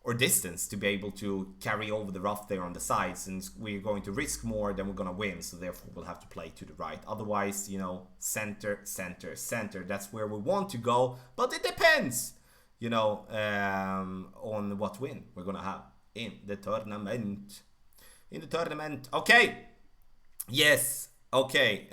[SPEAKER 2] or distance to be able to carry over the rough there on the sides, and we're going to risk more than we're going to win, so therefore we'll have to play to the right. Otherwise, you know, center, center, center, that's where we want to go, but it depends, you know, on what win we're going to have in the tournament. Okay, yes, okay,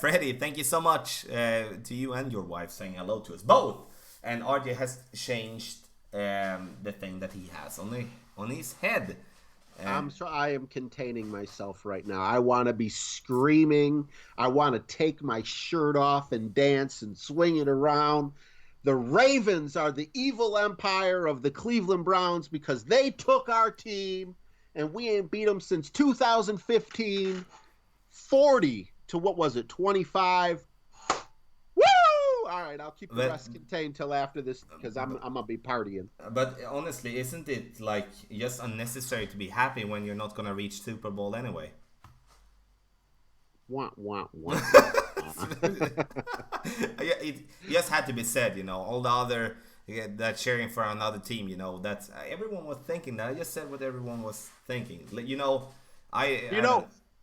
[SPEAKER 2] Freddy, thank you so much to you and your wife saying hello to us both. And RJ has changed the thing that he has on his head.
[SPEAKER 3] I am containing myself right now. I want to be screaming. I want to take my shirt off and dance and swing it around. The Ravens are the evil empire of the Cleveland Browns because they took our team and we ain't beat them since 2015. 40 to what was it, 25. Woo! All right, I'll keep the rest contained till after this because I'm gonna be partying.
[SPEAKER 2] But honestly, isn't it like just unnecessary to be happy when you're not gonna reach Super Bowl anyway?
[SPEAKER 3] Wah, wah, wah.
[SPEAKER 2] Yeah, it just had to be said, you know. All the other that cheering for another team, you know, that's everyone was thinking that. I just said what everyone was thinking. You know,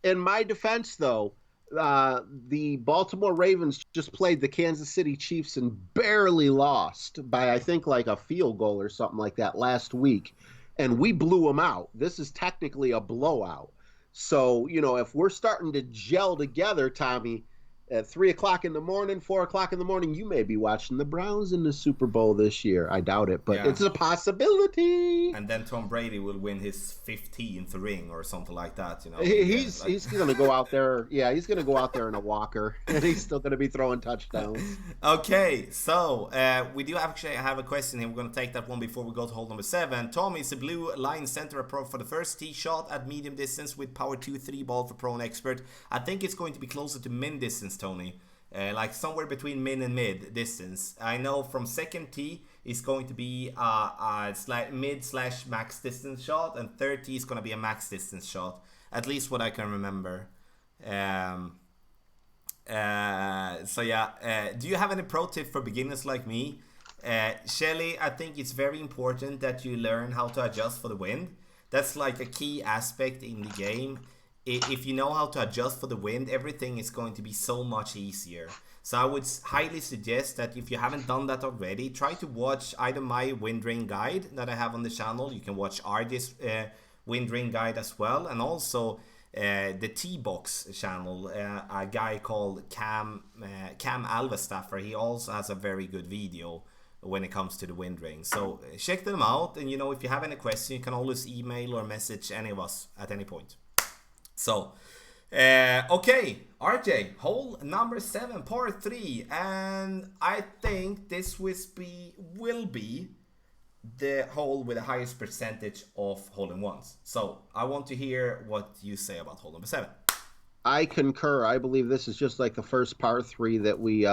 [SPEAKER 3] in my defense though, the Baltimore Ravens just played the Kansas City Chiefs and barely lost by, I think, like a field goal or something like that last week. And we blew them out. This is technically a blowout. So, you know, if we're starting to gel together, Tommy, at 3 o'clock in the morning, 4 o'clock in the morning, you may be watching the Browns in the Super Bowl this year. I doubt it, but it's a possibility.
[SPEAKER 2] And then Tom Brady will win his 15th ring or something like that. You know,
[SPEAKER 3] he's going to go out there. Yeah, he's going to go out there in a walker, and he's still going to be throwing touchdowns.
[SPEAKER 2] Okay, so we do actually have a question here. We're going to take that one before we go to hole number 7. Tom, is the blue line center a pro for the first tee shot at medium distance with power 2-3 ball for pro and expert? I think it's going to be closer to min distance, Tony. Like somewhere between min and mid distance. I know from second tee is going to be a mid/max distance shot, and third tee is going to be a max distance shot. At least what I can remember. So yeah, do you have any pro tip for beginners like me? Shelly, I think it's very important that you learn how to adjust for the wind. That's like a key aspect in the game. If you know how to adjust for the wind, everything is going to be so much easier. So I would highly suggest that if you haven't done that already, try to watch either my wind rain guide that I have on the channel. You can watch RJ's wind rain guide as well, and also the T-Box channel, a guy called Cam Alvestaffer. He also has a very good video when it comes to the wind rain. So check them out, and you know, if you have any questions, you can always email or message any of us at any point. So, okay, RJ, hole number 7, par 3, and I think this will be the hole with the highest percentage of hole-in-ones. So, I want to hear what you say about hole number 7.
[SPEAKER 3] I concur. I believe this is just like the first par 3 that we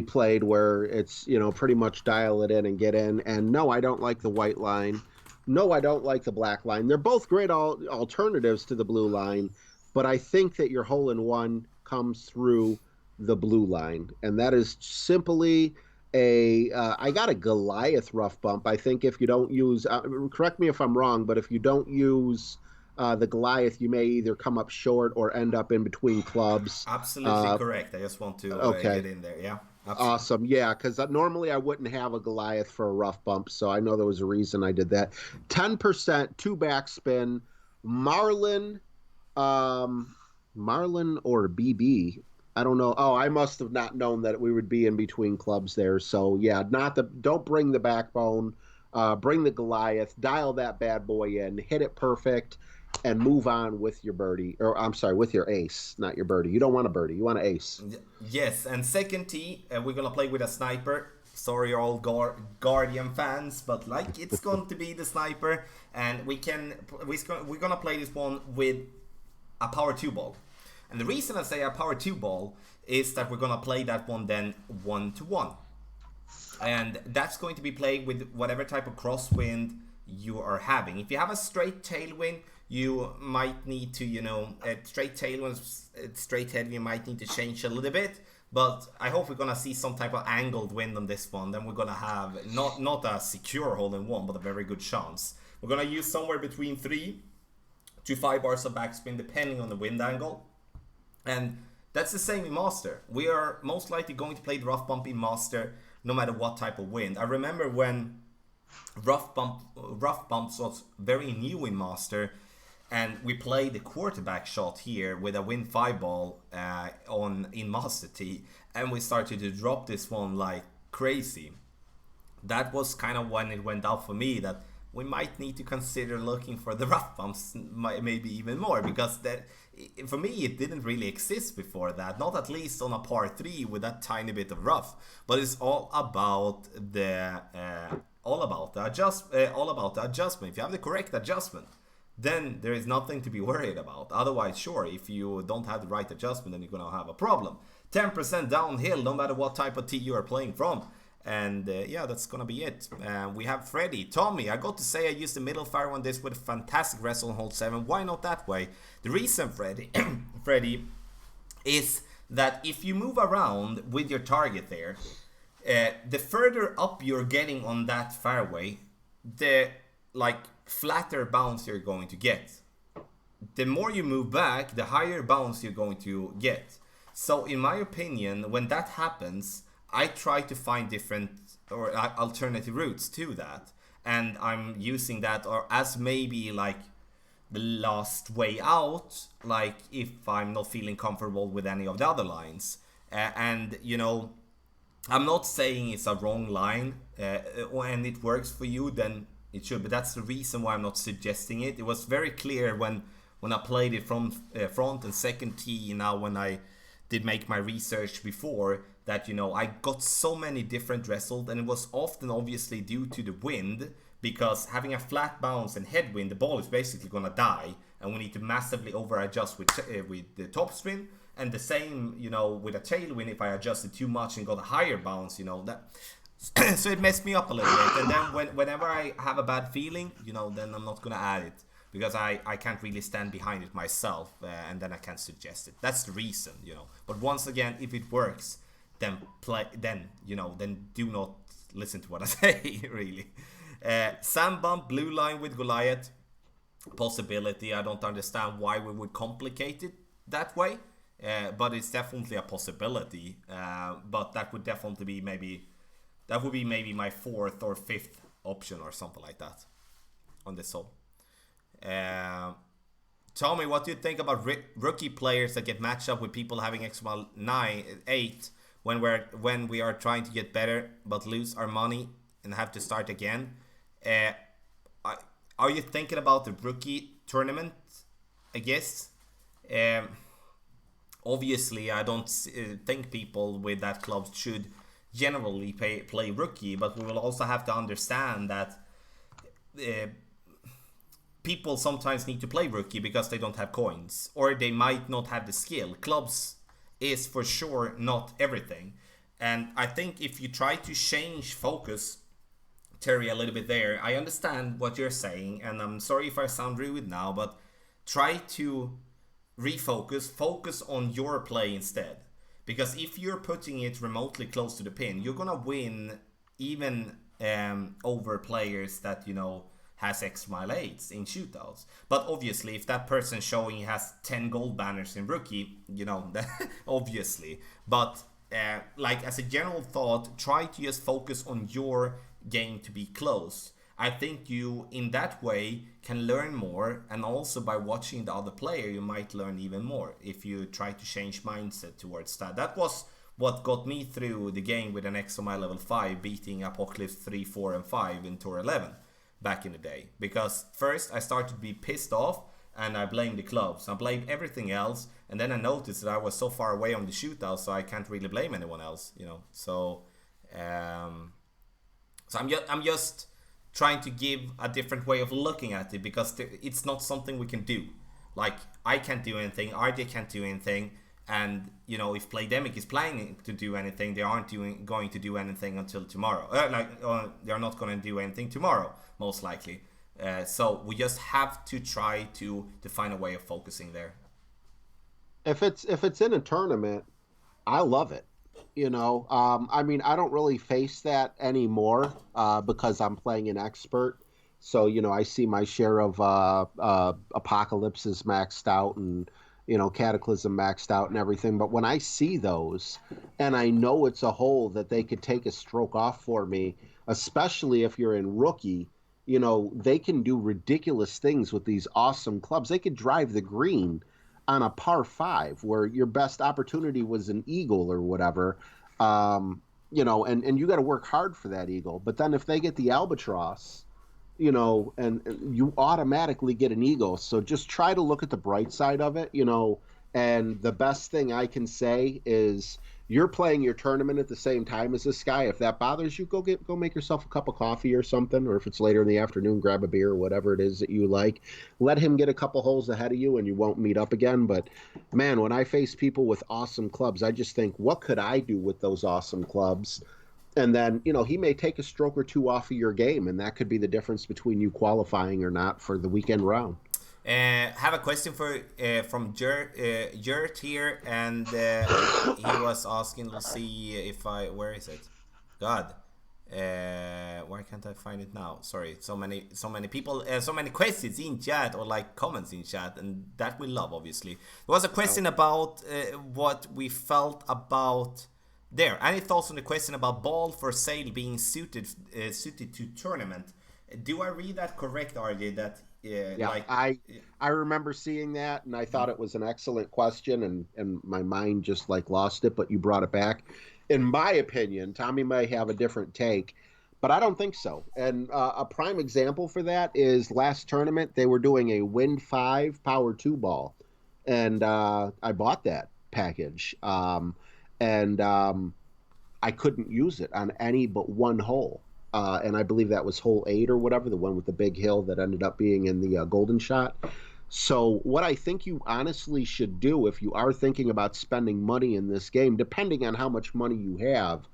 [SPEAKER 3] played, where it's, you know, pretty much dial it in and get in. And no, I don't like the white line. No, I don't like the black line. They're both great alternatives to the blue line, but I think that your hole-in-one comes through the blue line, and that is simply I got a Goliath rough bump. I think if you don't use, correct me if I'm wrong, but if you don't use the Goliath, you may either come up short or end up in between clubs.
[SPEAKER 2] Absolutely correct. I just want to get in there. Yeah. Absolutely.
[SPEAKER 3] Awesome. Yeah, because normally I wouldn't have a Goliath for a rough bump, so I know there was a reason I did that. 10%, 2 backspin, Marlin or BB. I don't know. Oh, I must have not known that we would be in between clubs there. So yeah, don't bring the backbone, bring the Goliath, dial that bad boy in, hit it perfect, and move on with your birdie. Or I'm sorry, with your ace, not your birdie. You don't want a birdie, you want an ace.
[SPEAKER 2] Yes, and second tee, we're gonna play with a sniper. Sorry, all Guardian fans, but like it's going to be the sniper, and we're gonna play this one with a power 2 ball. And the reason I say a power 2 ball is that we're gonna play that one then 1-to-1, and that's going to be played with whatever type of crosswind you are having. If you have a straight tailwind, you might need to, you know, straight tailwind, straight head, you might need to change a little bit. But I hope we're gonna see some type of angled wind on this one. Then we're gonna have not a secure hole-in-one, but a very good chance. We're gonna use somewhere between 3 to 5 bars of backspin, depending on the wind angle. And that's the same in Master. We are most likely going to play the rough bump in Master, no matter what type of wind. I remember when rough bumps was very new in Master, and we played the quarterback shot here with a wind 5 ball in Master T, and we started to drop this one like crazy. That was kind of when it went out for me that we might need to consider looking for the rough bumps, maybe even more, because that, for me, it didn't really exist before that, not at least on a par 3 with that tiny bit of rough. But it's all about the adjustment. If you have the correct adjustment, then there is nothing to be worried about. Otherwise, sure, if you don't have the right adjustment, then you're gonna have a problem. 10% downhill, no matter what type of tee you are playing from. And yeah, that's gonna be it. We have Freddy. Tommy, I got to say I used the middle fire on this with a fantastic wrestle on hole 7. Why not that way? The reason, Freddy, Freddy, is that if you move around with your target there, the further up you're getting on that fairway, the flatter bounce you're going to get. The more you move back, the higher bounce you're going to get. So in my opinion, when that happens, I try to find different or alternative routes to that, and I'm using that or as maybe like the last way out, like if I'm not feeling comfortable with any of the other lines. And you know, I'm not saying it's a wrong line, and it works for you, then it should. But that's the reason why I'm not suggesting it. It was very clear when I played it from front and second tee. Now when I did make my research before, that you know, I got so many different results, and it was often obviously due to the wind, because having a flat bounce and headwind, the ball is basically gonna die, and we need to massively over adjust with the topspin. And the same, you know, with a tailwind, if I adjusted too much and got a higher bounce, you know, that so it messed me up a little bit. And then whenever I have a bad feeling, you know, then I'm not gonna add it, because I can't really stand behind it myself, and then I can't suggest it. That's the reason, you know. But once again, if it works, then do not listen to what I say, really. Sand bump, blue line with Goliath, possibility. I don't understand why we would complicate it that way, but it's definitely a possibility. But that would definitely be maybe my 4th or 5th option or something like that on this hole. Tell me, what do you think about rookie players that get matched up with people having XML 8 when we are trying to get better but lose our money and have to start again? Are you thinking about the rookie tournament? I guess. Obviously, I don't think people with that club should generally play rookie, but we will also have to understand that people sometimes need to play rookie because they don't have coins, or they might not have the skill. Clubs is for sure not everything. And I think if you try to change focus, Terry, a little bit there, I understand what you're saying, and I'm sorry if I sound rude now, but try to focus on your play instead. Because if you're putting it remotely close to the pin, you're gonna win even over players that, you know, has extra mile 8s in shootouts. But obviously, if that person showing he has 10 gold banners in rookie, you know, obviously. But like as a general thought, try to just focus on your game to be close. I think you, in that way, can learn more, and also by watching the other player, you might learn even more if you try to change mindset towards that. That was what got me through the game with an XMI level 5, beating Apocalypse 3, 4, and 5 in Tour 11 back in the day. Because first I started to be pissed off, and I blamed the clubs. I blamed everything else, and then I noticed that I was so far away on the shootout, so I can't really blame anyone else, you know. So, I'm just trying to give a different way of looking at it, because it's not something we can do. Like, I can't do anything, RJ can't do anything, and you know, if Playdemic is planning to do anything, they aren't going to do anything until tomorrow. They're not going to do anything tomorrow, most likely. So we just have to try to find a way of focusing there.
[SPEAKER 3] If it's in a tournament, I love it. I mean, I don't really face that anymore because I'm playing an expert. So, I see my share of apocalypses maxed out and, cataclysm maxed out and everything. But when I see those and I know it's a hole that they could take a stroke off for me, especially if you're in rookie, they can do ridiculous things with these awesome clubs. They could drive the green on a par five where your best opportunity was an eagle or whatever, and you got to work hard for that eagle. But then if they get the albatross, and you automatically get an eagle. So just try to look at the bright side of it, and the best thing I can say is you're playing your tournament at the same time as this guy. If that bothers you, go make yourself a cup of coffee or something, or if it's later in the afternoon, grab a beer or whatever it is that you like. Let him get a couple holes ahead of you, and you won't meet up again. But man, when I face people with awesome clubs, I just think, what could I do with those awesome clubs? And then, he may take a stroke or two off of your game, and that could be the difference between you qualifying or not for the weekend round.
[SPEAKER 2] Have a question for from Gert here, and he was asking. Let's see if I where is it? God, why can't I find it now? Sorry, so many people, so many questions in chat or like comments in chat, and that we love obviously. There was a question about what we felt about there. Any thoughts on the question about ball for sale being suited to tournament? Do I read that correct, RJ? That
[SPEAKER 3] Yeah,
[SPEAKER 2] like
[SPEAKER 3] I remember seeing that, and I thought it was an excellent question, and my mind just like lost it, but you brought it back. In my opinion, Tommy may have a different take, but I don't think so. And a prime example for that is last tournament they were doing a Wind 5 Power 2 ball, and I bought that package, and I couldn't use it on any but one hole. And I believe that was hole 8 or whatever, the one with the big hill that ended up being in the golden shot. So, what I think you honestly should do if you are thinking about spending money in this game, depending on how much money you have,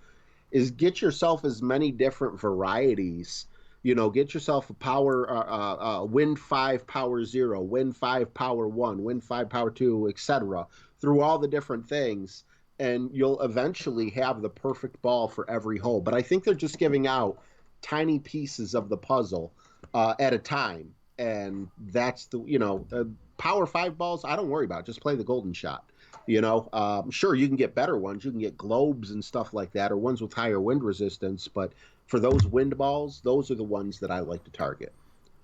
[SPEAKER 3] is get yourself as many different varieties. Get yourself a power, Wind 5 Power 0, Wind 5 Power 1, Wind 5 Power 2, etc., through all the different things, and you'll eventually have the perfect ball for every hole. But I think they're just giving out tiny pieces of the puzzle at a time, and that's Power 5 balls. I don't worry about it. Just play the golden shot. Sure, you can get better ones. You can get globes and stuff like that, or ones with higher wind resistance. But for those wind balls, those are the ones that I like to target.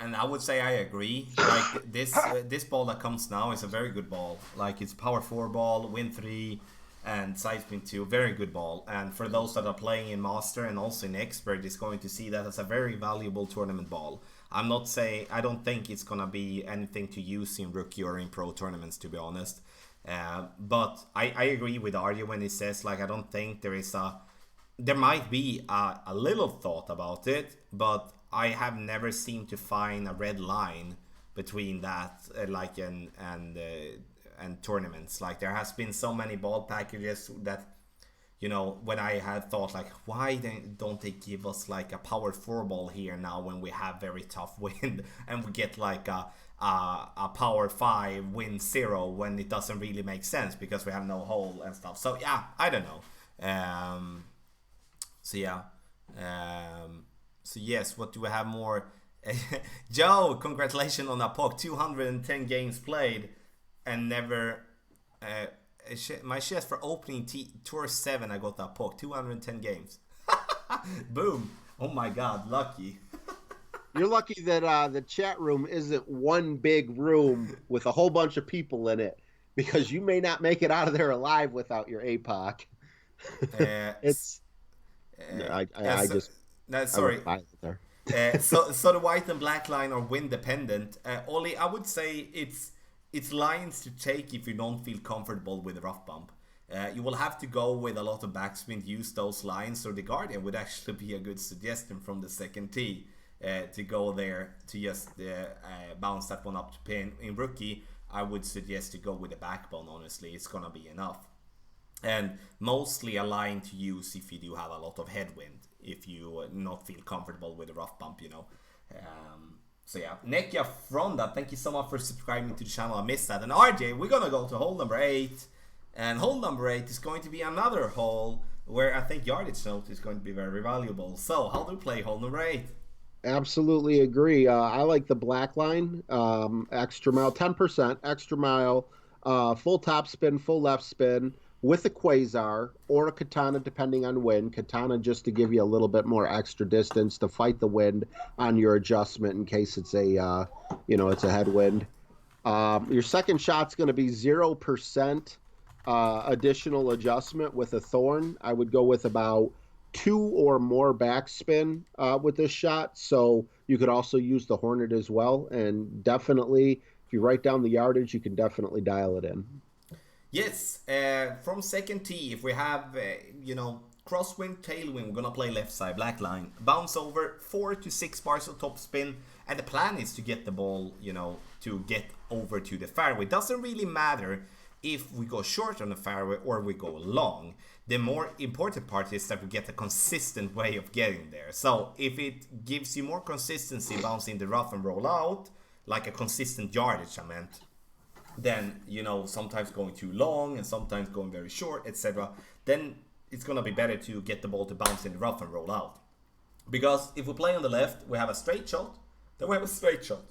[SPEAKER 2] and I would say I agree. Like this ball that comes now is a very good ball. Like it's power 4 ball, win 3, and side spin 2. Very good ball. And for those that are playing in master and also in expert, is going to see that as a very valuable tournament ball. I'm not saying I don't think it's gonna be anything to use in rookie or in pro tournaments, to be honest. But I agree with Arya when he says like I don't think there might be a little thought about it, but I have never seemed to find a red line between that and tournaments. Like there has been so many ball packages that when I had thought like why don't they give us like a power 4 ball here now when we have very tough wind and we get like a power 5 win 0 when it doesn't really make sense because we have no hole and stuff. So yeah, I don't know. So yeah. So yes, what do we have more? Joe, congratulations on that POC. 210 games played and never. My shares for opening Tour 7, I got that POC. 210 games. Boom. Oh my god, lucky.
[SPEAKER 3] You're lucky that the chat room isn't one big room with a whole bunch of people in it, because you may not make it out of there alive without your APOC. It's I
[SPEAKER 2] so,
[SPEAKER 3] just
[SPEAKER 2] no,
[SPEAKER 3] I went
[SPEAKER 2] sorry.
[SPEAKER 3] violent there.
[SPEAKER 2] So the white and black line are wind dependent. Ollie, I would say it's lines to take if you don't feel comfortable with a rough bump. You will have to go with a lot of backspin to use those lines, so the Guardian would actually be a good suggestion from the second tee to go there to just bounce that one up to pin. In rookie, I would suggest to go with the backbone, honestly. It's gonna be enough. And mostly a line to use if you do have a lot of headwind, if you not feel comfortable with a rough bump. So yeah, Nekia from that, thank you so much for subscribing to the channel. I missed that. And RJ, we're gonna go to hole number 8. And hole number 8 is going to be another hole where I think yardage note is going to be very valuable. So how do we play hole number 8?
[SPEAKER 3] Absolutely agree. I like the black line, extra mile, 10% extra mile, full top spin, full left spin with a quasar or a katana, depending on wind. Katana just to give you a little bit more extra distance to fight the wind on your adjustment in case it's it's a headwind. Your second shot's going to be 0% additional adjustment with a thorn. I would go with about two or more backspin with this shot. So you could also use the Hornet as well. And definitely, if you write down the yardage, you can definitely dial it in.
[SPEAKER 2] Yes, from second tee, if we have, crosswind, tailwind, we're gonna play left side, black line. Bounce over 4 to 6 bars of topspin, and the plan is to get the ball, to get over to the fairway. Doesn't really matter if we go short on the fairway or we go long. The more important part is that we get a consistent way of getting there. So if it gives you more consistency bouncing the rough and roll out, like a consistent yardage, I meant, then sometimes going too long and sometimes going very short, etc., then it's gonna be better to get the ball to bounce in the rough and roll out. Because if we play on the left, we have a straight shot, then we have a straight shot,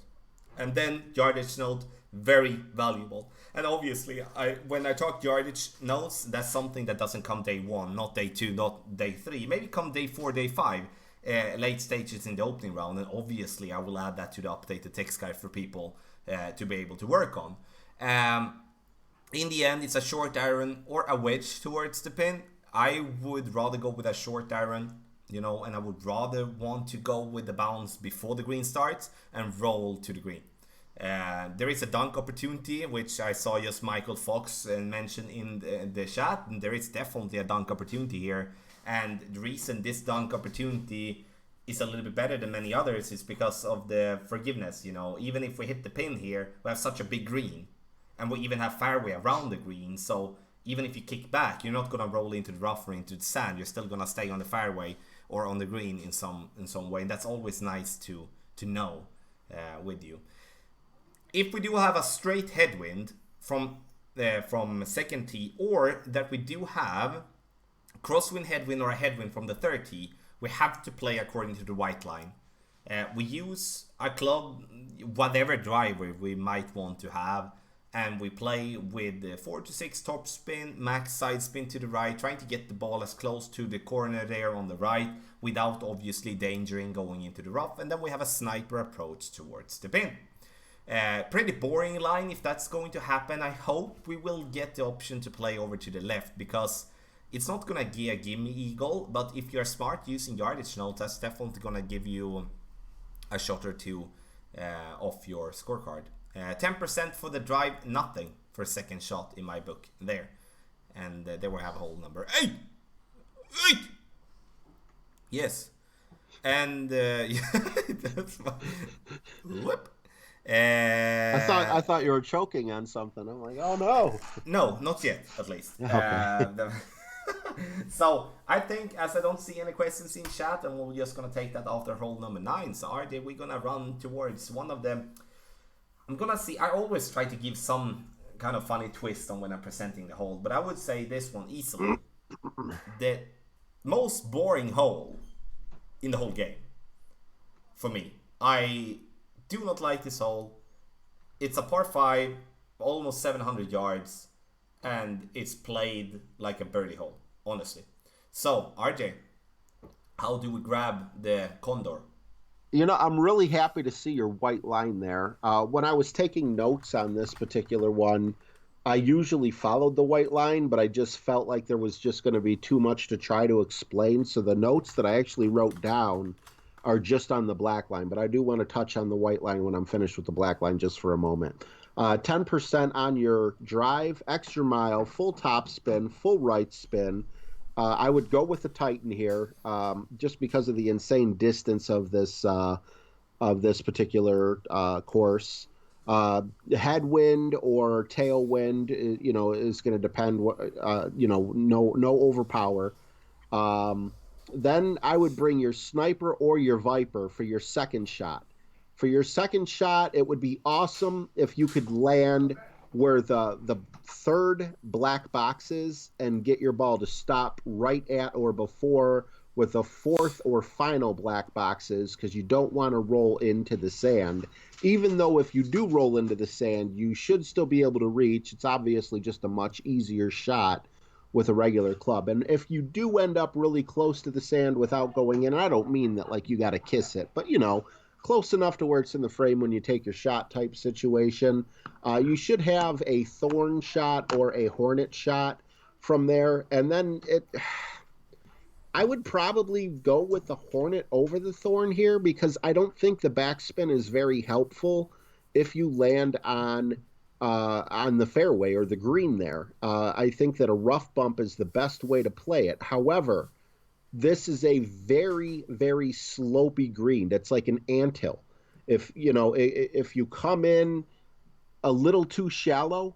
[SPEAKER 2] and then yardage note, very valuable. And obviously, when I talk yardage notes, that's something that doesn't come day 1, not day 2, not day 3, maybe come day 4, day 5, late stages in the opening round. And obviously I will add that to the updated text guide for people to be able to work on. In the end, it's a short iron or a wedge towards the pin. I would rather go with a short iron, and I would rather want to go with the bounce before the green starts and roll to the green. There is a dunk opportunity, which I saw just Michael Fox mention in the chat, and there is definitely a dunk opportunity here. And the reason this dunk opportunity is a little bit better than many others is because of the forgiveness. Even if we hit the pin here, we have such a big green, and we even have fairway around the green. So even if you kick back, you're not gonna roll into the rough or into the sand. You're still gonna stay on the fairway or on the green in some way, and that's always nice to know with you. If we do have a straight headwind from second tee, or that we do have crosswind, headwind, or a headwind from the third tee, we have to play according to the white line. We use a club, whatever driver we might want to have, and we play with 4 to 6 top spin, max side spin to the right, trying to get the ball as close to the corner there on the right without obviously endangering going into the rough. And then we have a sniper approach towards the pin. Pretty boring line if that's going to happen. I hope we will get the option to play over to the left, because it's not gonna be a gimme eagle, but if you're smart using yardage notes, that's definitely gonna give you a shot or two off your scorecard. 10% for the drive, nothing for second shot in my book there. And there we have hole number 8. Yes. And that's my... Whoop.
[SPEAKER 3] I thought you were choking on something. I'm like, oh no.
[SPEAKER 2] No, not yet, at least.
[SPEAKER 3] Okay.
[SPEAKER 2] So I think, as I don't see any questions in chat, and we're just gonna take that after hole number 9. So RJ, we're gonna run towards one of them. I'm gonna see. I always try to give some kind of funny twist on when I'm presenting the hole, but I would say this one easily the most boring hole in the whole game for me. I do not like this hole. It's a par 5, almost 700 yards, and it's played like a birdie hole, honestly. So, RJ, how do we grab the condor?
[SPEAKER 3] I'm really happy to see your white line there. When I was taking notes on this particular one, I usually followed the white line, but I just felt like there was just going to be too much to try to explain. So the notes that I actually wrote down are just on the black line, but I do want to touch on the white line when I'm finished with the black line just for a moment. 10% on your drive, extra mile, full top spin, full right spin. I would go with the Titan here, just because of the insane distance of this particular course. Headwind or tailwind, is going to depend. No overpower. Then I would bring your sniper or your Viper for your second shot. For your second shot, it would be awesome if you could land where the third black box is and get your ball to stop right at or before with the fourth or final black boxes, because you don't want to roll into the sand. Even though if you do roll into the sand, you should still be able to reach. It's obviously just a much easier shot with a regular club. And if you do end up really close to the sand without going in, I don't mean that like you got to kiss it, but close enough to where it's in the frame when you take your shot type situation, you should have a thorn shot or a hornet shot from there. And then I would probably go with the hornet over the thorn here, because I don't think the backspin is very helpful if you land on the fairway or the green there. I think that a rough bump is the best way to play it. However, this is a very, very slopey green. That's like an anthill. If you come in a little too shallow,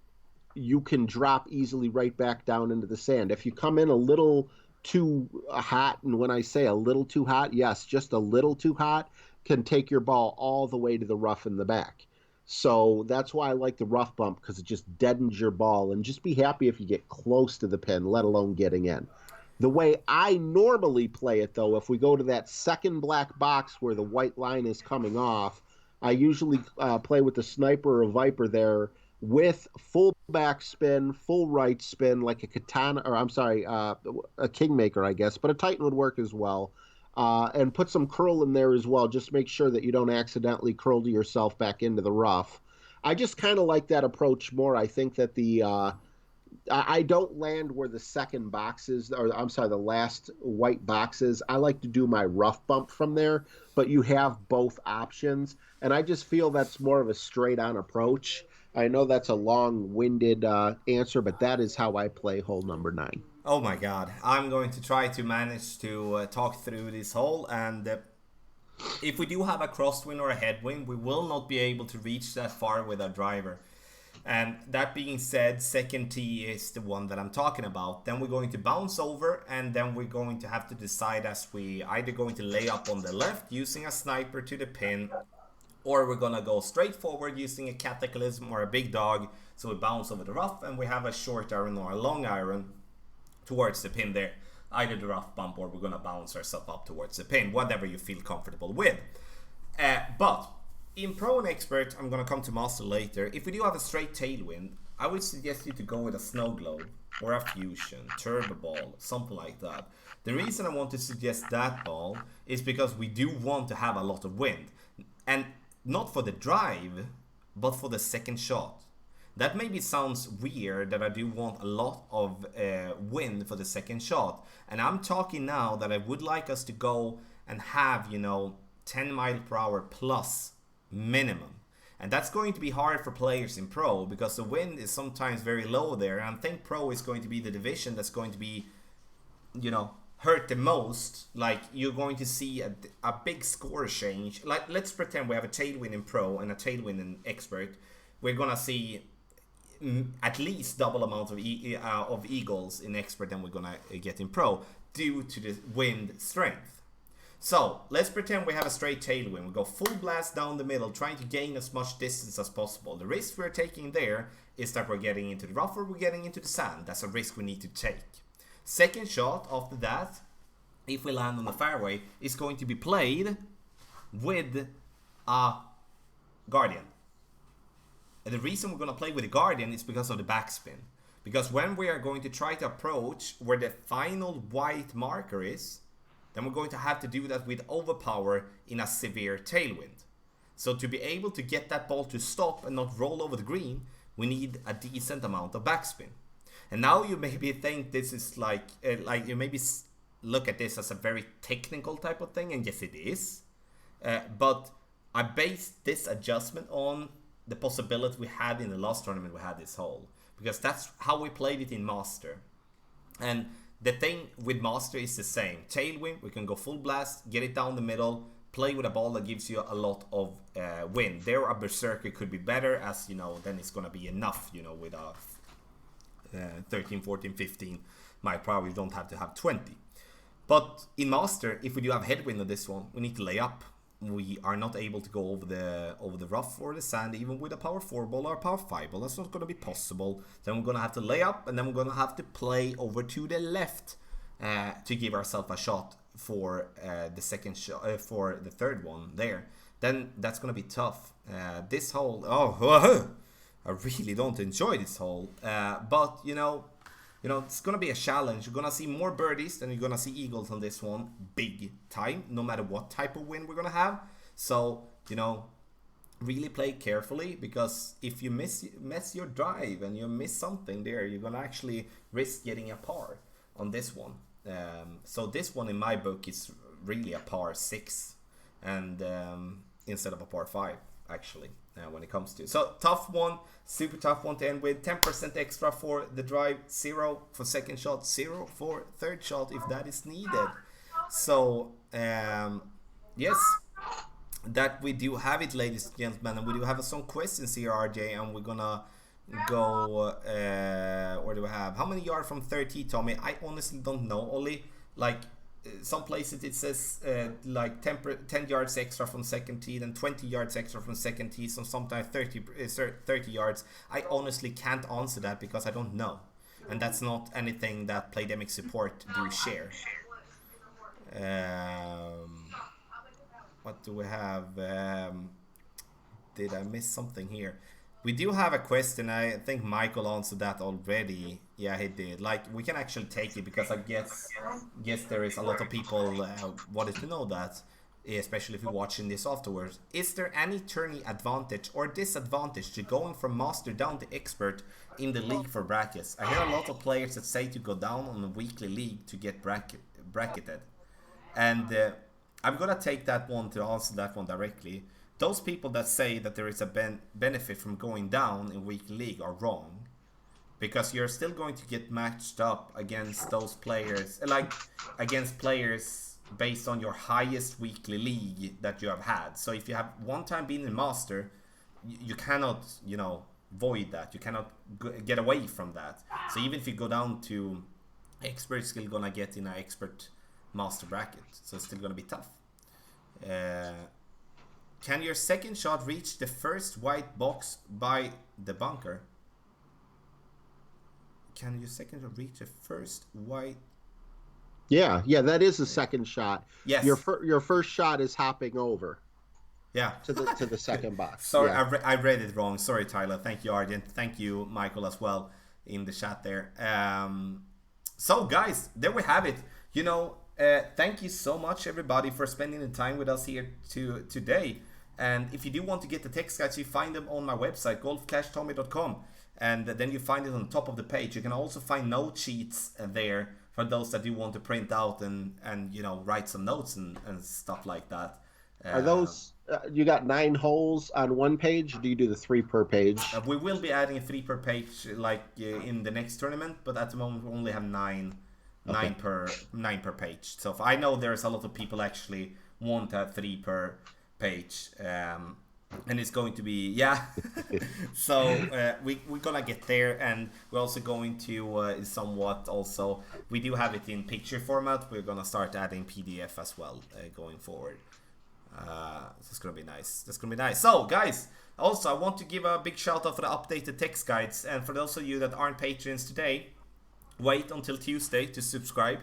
[SPEAKER 3] you can drop easily right back down into the sand. If you come in a little too hot, and when I say a little too hot, yes, just a little too hot, can take your ball all the way to the rough in the back. So that's why I like the rough bump, because it just deadens your ball, and just be happy if you get close to the pin, let alone getting in. The way I normally play it, though, if we go to that second black box where the white line is coming off, I usually play with the sniper or viper there with full back spin, full right spin, like a katana, or I'm sorry, a kingmaker, I guess, but a titan would work as well. And put some curl in there as well. Just make sure that you don't accidentally curl to yourself back into the rough. I just kind of like that approach more. I think that I don't land where the second box is, or I'm sorry, the last white box is. I like to do my rough bump from there, but you have both options. And I just feel that's more of a straight on approach. I know that's a long-winded answer, but that is how I play hole number 9.
[SPEAKER 2] Oh my god, I'm going to try to manage to talk through this hole, and if we do have a crosswind or a headwind, we will not be able to reach that far with our driver. And that being said, second tee is the one that I'm talking about. Then we're going to bounce over, and then we're going to have to decide as we either going to lay up on the left using a sniper to the pin, or we're gonna go straight forward using a cataclysm or a big dog. So we bounce over the rough, and we have a short iron or a long iron towards the pin there. Either the rough bump, or we're gonna bounce ourselves up towards the pin, whatever you feel comfortable with. But in Pro and Expert, I'm gonna come to Master later. If we do have a straight tailwind, I would suggest you to go with a Snow Globe or a Fusion, Turbo Ball, something like that. The reason I want to suggest that ball is because we do want to have a lot of wind. And not for the drive, but for the second shot. That maybe sounds weird, that I do want a lot of wind for the second shot. And I'm talking now that I would like us to go and have, 10 mile per hour plus minimum. And that's going to be hard for players in Pro, because the wind is sometimes very low there. And I think Pro is going to be the division that's going to be, hurt the most. Like, you're going to see a big score change. Like, let's pretend we have a tailwind in Pro and a tailwind in Expert. We're gonna see at least double amount of eagles in Expert than we're gonna get in Pro, due to the wind strength. So let's pretend we have a straight tailwind. We go full blast down the middle, trying to gain as much distance as possible. The risk we're taking there is that we're getting into the rough or we're getting into the sand. That's a risk we need to take. Second shot after that, if we land on the fairway, is going to be played with a Guardian. And the reason we're going to play with the Guardian is because of the backspin. Because when we are going to try to approach where the final white marker is, then we're going to have to do that with overpower in a severe tailwind. So to be able to get that ball to stop and not roll over the green, we need a decent amount of backspin. And now you maybe think this is like you maybe look at this as a very technical type of thing, and yes it is. But I based this adjustment on the possibility we had in the last tournament we had this hole, because that's how we played it in Master. And the thing with Master is the same. Tailwind, we can go full blast, get it down the middle, play with a ball that gives you a lot of wind. There a Berserker could be better, as then it's gonna be enough, with a 13, 14, 15 might probably don't have to have 20. But in Master, if we do have headwind on this one, we need to lay up. we are not able to go over the rough or the sand, even with a power 4 ball or a power 5 ball. That's not going to be possible. Then we're going to have to lay up, and then we're going to have to play over to the left to give ourselves a shot for the second shot, for the third one there. Then that's going to be tough. This hole, I really don't enjoy this hole. But you know, it's gonna be a challenge. You're gonna see more birdies than you're gonna see eagles on this one, big time. No matter what type of wind we're gonna have. So really play carefully, because if you mess your drive and you miss something there, you're gonna actually risk getting a par on this one. So this one in my book is really a par 6, and instead of a par 5 actually. When it comes to, so tough one, super tough one to end with. 10% extra for the drive, 0 for second shot, 0 for third shot if that is needed. So yes, that we do have it, ladies and gentlemen, and we do have some questions here, RJ, and we're gonna go where do we have, how many yards from 30, Tommy? I honestly don't know, Ollie. Like some places it says like 10 yards extra from second tee, then 20 yards extra from second tee, so sometimes 30 yards. I honestly can't answer that because I don't know, and that's not anything that Playdemic support do share. What do we have? Did I miss something here? We do have a question. I think Michael answered that already. Yeah, he did. Like, we can actually take it because I guess there is a lot of people wanted to know that, especially if you're watching this afterwards. Is there any tourney advantage or disadvantage to going from master down to expert in the league for brackets? I hear a lot of players that say to go down on a weekly league to get bracketed. And I'm gonna take that one to answer that one directly. Those people that say that there is a benefit from going down in weekly league are wrong, because you're still going to get matched up against those players, like against players based on your highest weekly league that you have had. So if you have one time been in master, you cannot, void that. You cannot get away from that. So even if you go down to expert, you're still gonna get in an expert master bracket. So it's still gonna be tough. Can your second shot reach the first white box by the bunker? Can your second shot reach the first white?
[SPEAKER 3] Yeah, that is the second shot.
[SPEAKER 2] Yes.
[SPEAKER 3] Your first shot is hopping over.
[SPEAKER 2] Yeah.
[SPEAKER 3] To the second box.
[SPEAKER 2] Sorry,
[SPEAKER 3] yeah.
[SPEAKER 2] I read it wrong. Sorry, Tyler. Thank you, Argent. Thank you, Michael, as well in the chat there. So guys, there we have it. Thank you so much, everybody, for spending the time with us here today. And if you do want to get the text guides, you find them on my website, golfclashtommy.com, and then you find it on the top of the page. You can also find note sheets there for those that do want to print out and write some notes and stuff like that.
[SPEAKER 3] Are those you got 9 holes on one page, or do you do the 3 per page?
[SPEAKER 2] We will be adding a 3 per page in the next tournament, but at the moment we only have 9 per page. So if I know there's a lot of people actually want that 3 per page, and it's going to be so we're gonna get there, and we're also going to somewhat also, we do have it in picture format. We're gonna start adding PDF as well going forward. So it's gonna be nice. So guys, also I want to give a big shout out for the updated text guides, and for those of you that aren't patrons today, wait until Tuesday to subscribe.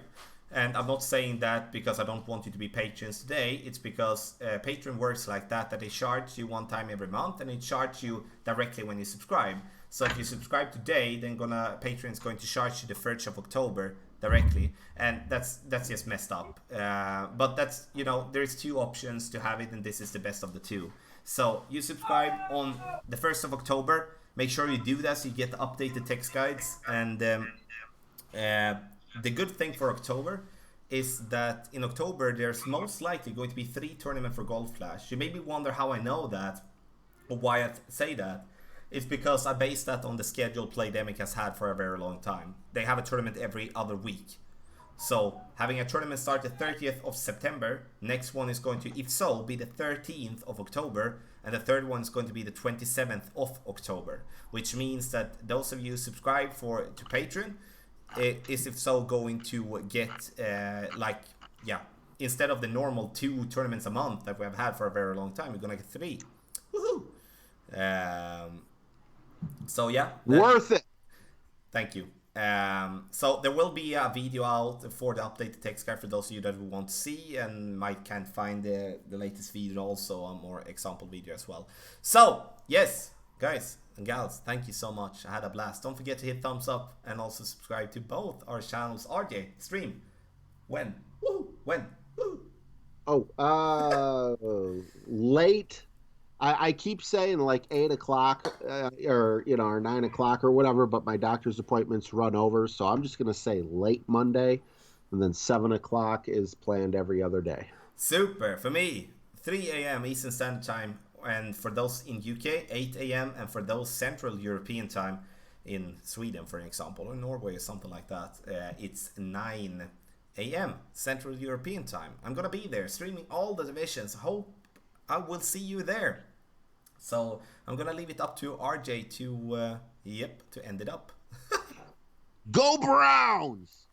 [SPEAKER 2] And I'm not saying that because I don't want you to be patrons today. It's because Patreon works like that they charge you one time every month, and they charge you directly when you subscribe. So if you subscribe today, then Patreon's going to charge you the 1st of October directly, and that's just messed up. But that's, there's 2 options to have it, and this is the best of the 2. So you subscribe on the 1st of October. Make sure you do that so you get the updated text guides. And the good thing for October is that in October there's most likely going to be 3 tournaments for Golf Clash. You maybe wonder how I know that, or why I say that. It's because I base that on the schedule Playdemic has had for a very long time. They have a tournament every other week. So having a tournament start the 30th of September, next one is going to, if so, be the 13th of October, and the third one is going to be the 27th of October, which means that those of you who subscribe to Patreon is, if so, going to get instead of the normal 2 tournaments a month that we have had for a very long time, we're gonna get 3. Woohoo! So yeah,
[SPEAKER 3] Worth it.
[SPEAKER 2] thank you. So there will be a video out for the updated text guide for those of you that want to see and might can't find the latest video, also a more example video as well. So yes, guys and gals, thank you so much. I had a blast. Don't forget to hit thumbs up and also subscribe to both our channels. RJ, stream when? Woo! When? Woo!
[SPEAKER 3] Oh, late. I keep saying like 8 o'clock or or 9 o'clock or whatever, but my doctor's appointments run over, so I'm just gonna say late Monday, and then 7 o'clock is planned every other day.
[SPEAKER 2] Super. For me, 3 a.m. Eastern Standard Time, and for those in UK, 8 a.m. and for those Central European Time in Sweden, for example, or Norway or something like that, it's 9 a.m. Central European Time. I'm gonna be there streaming all the divisions. Hope I will see you there. So I'm gonna leave it up to RJ to to end it up.
[SPEAKER 3] Go Browns!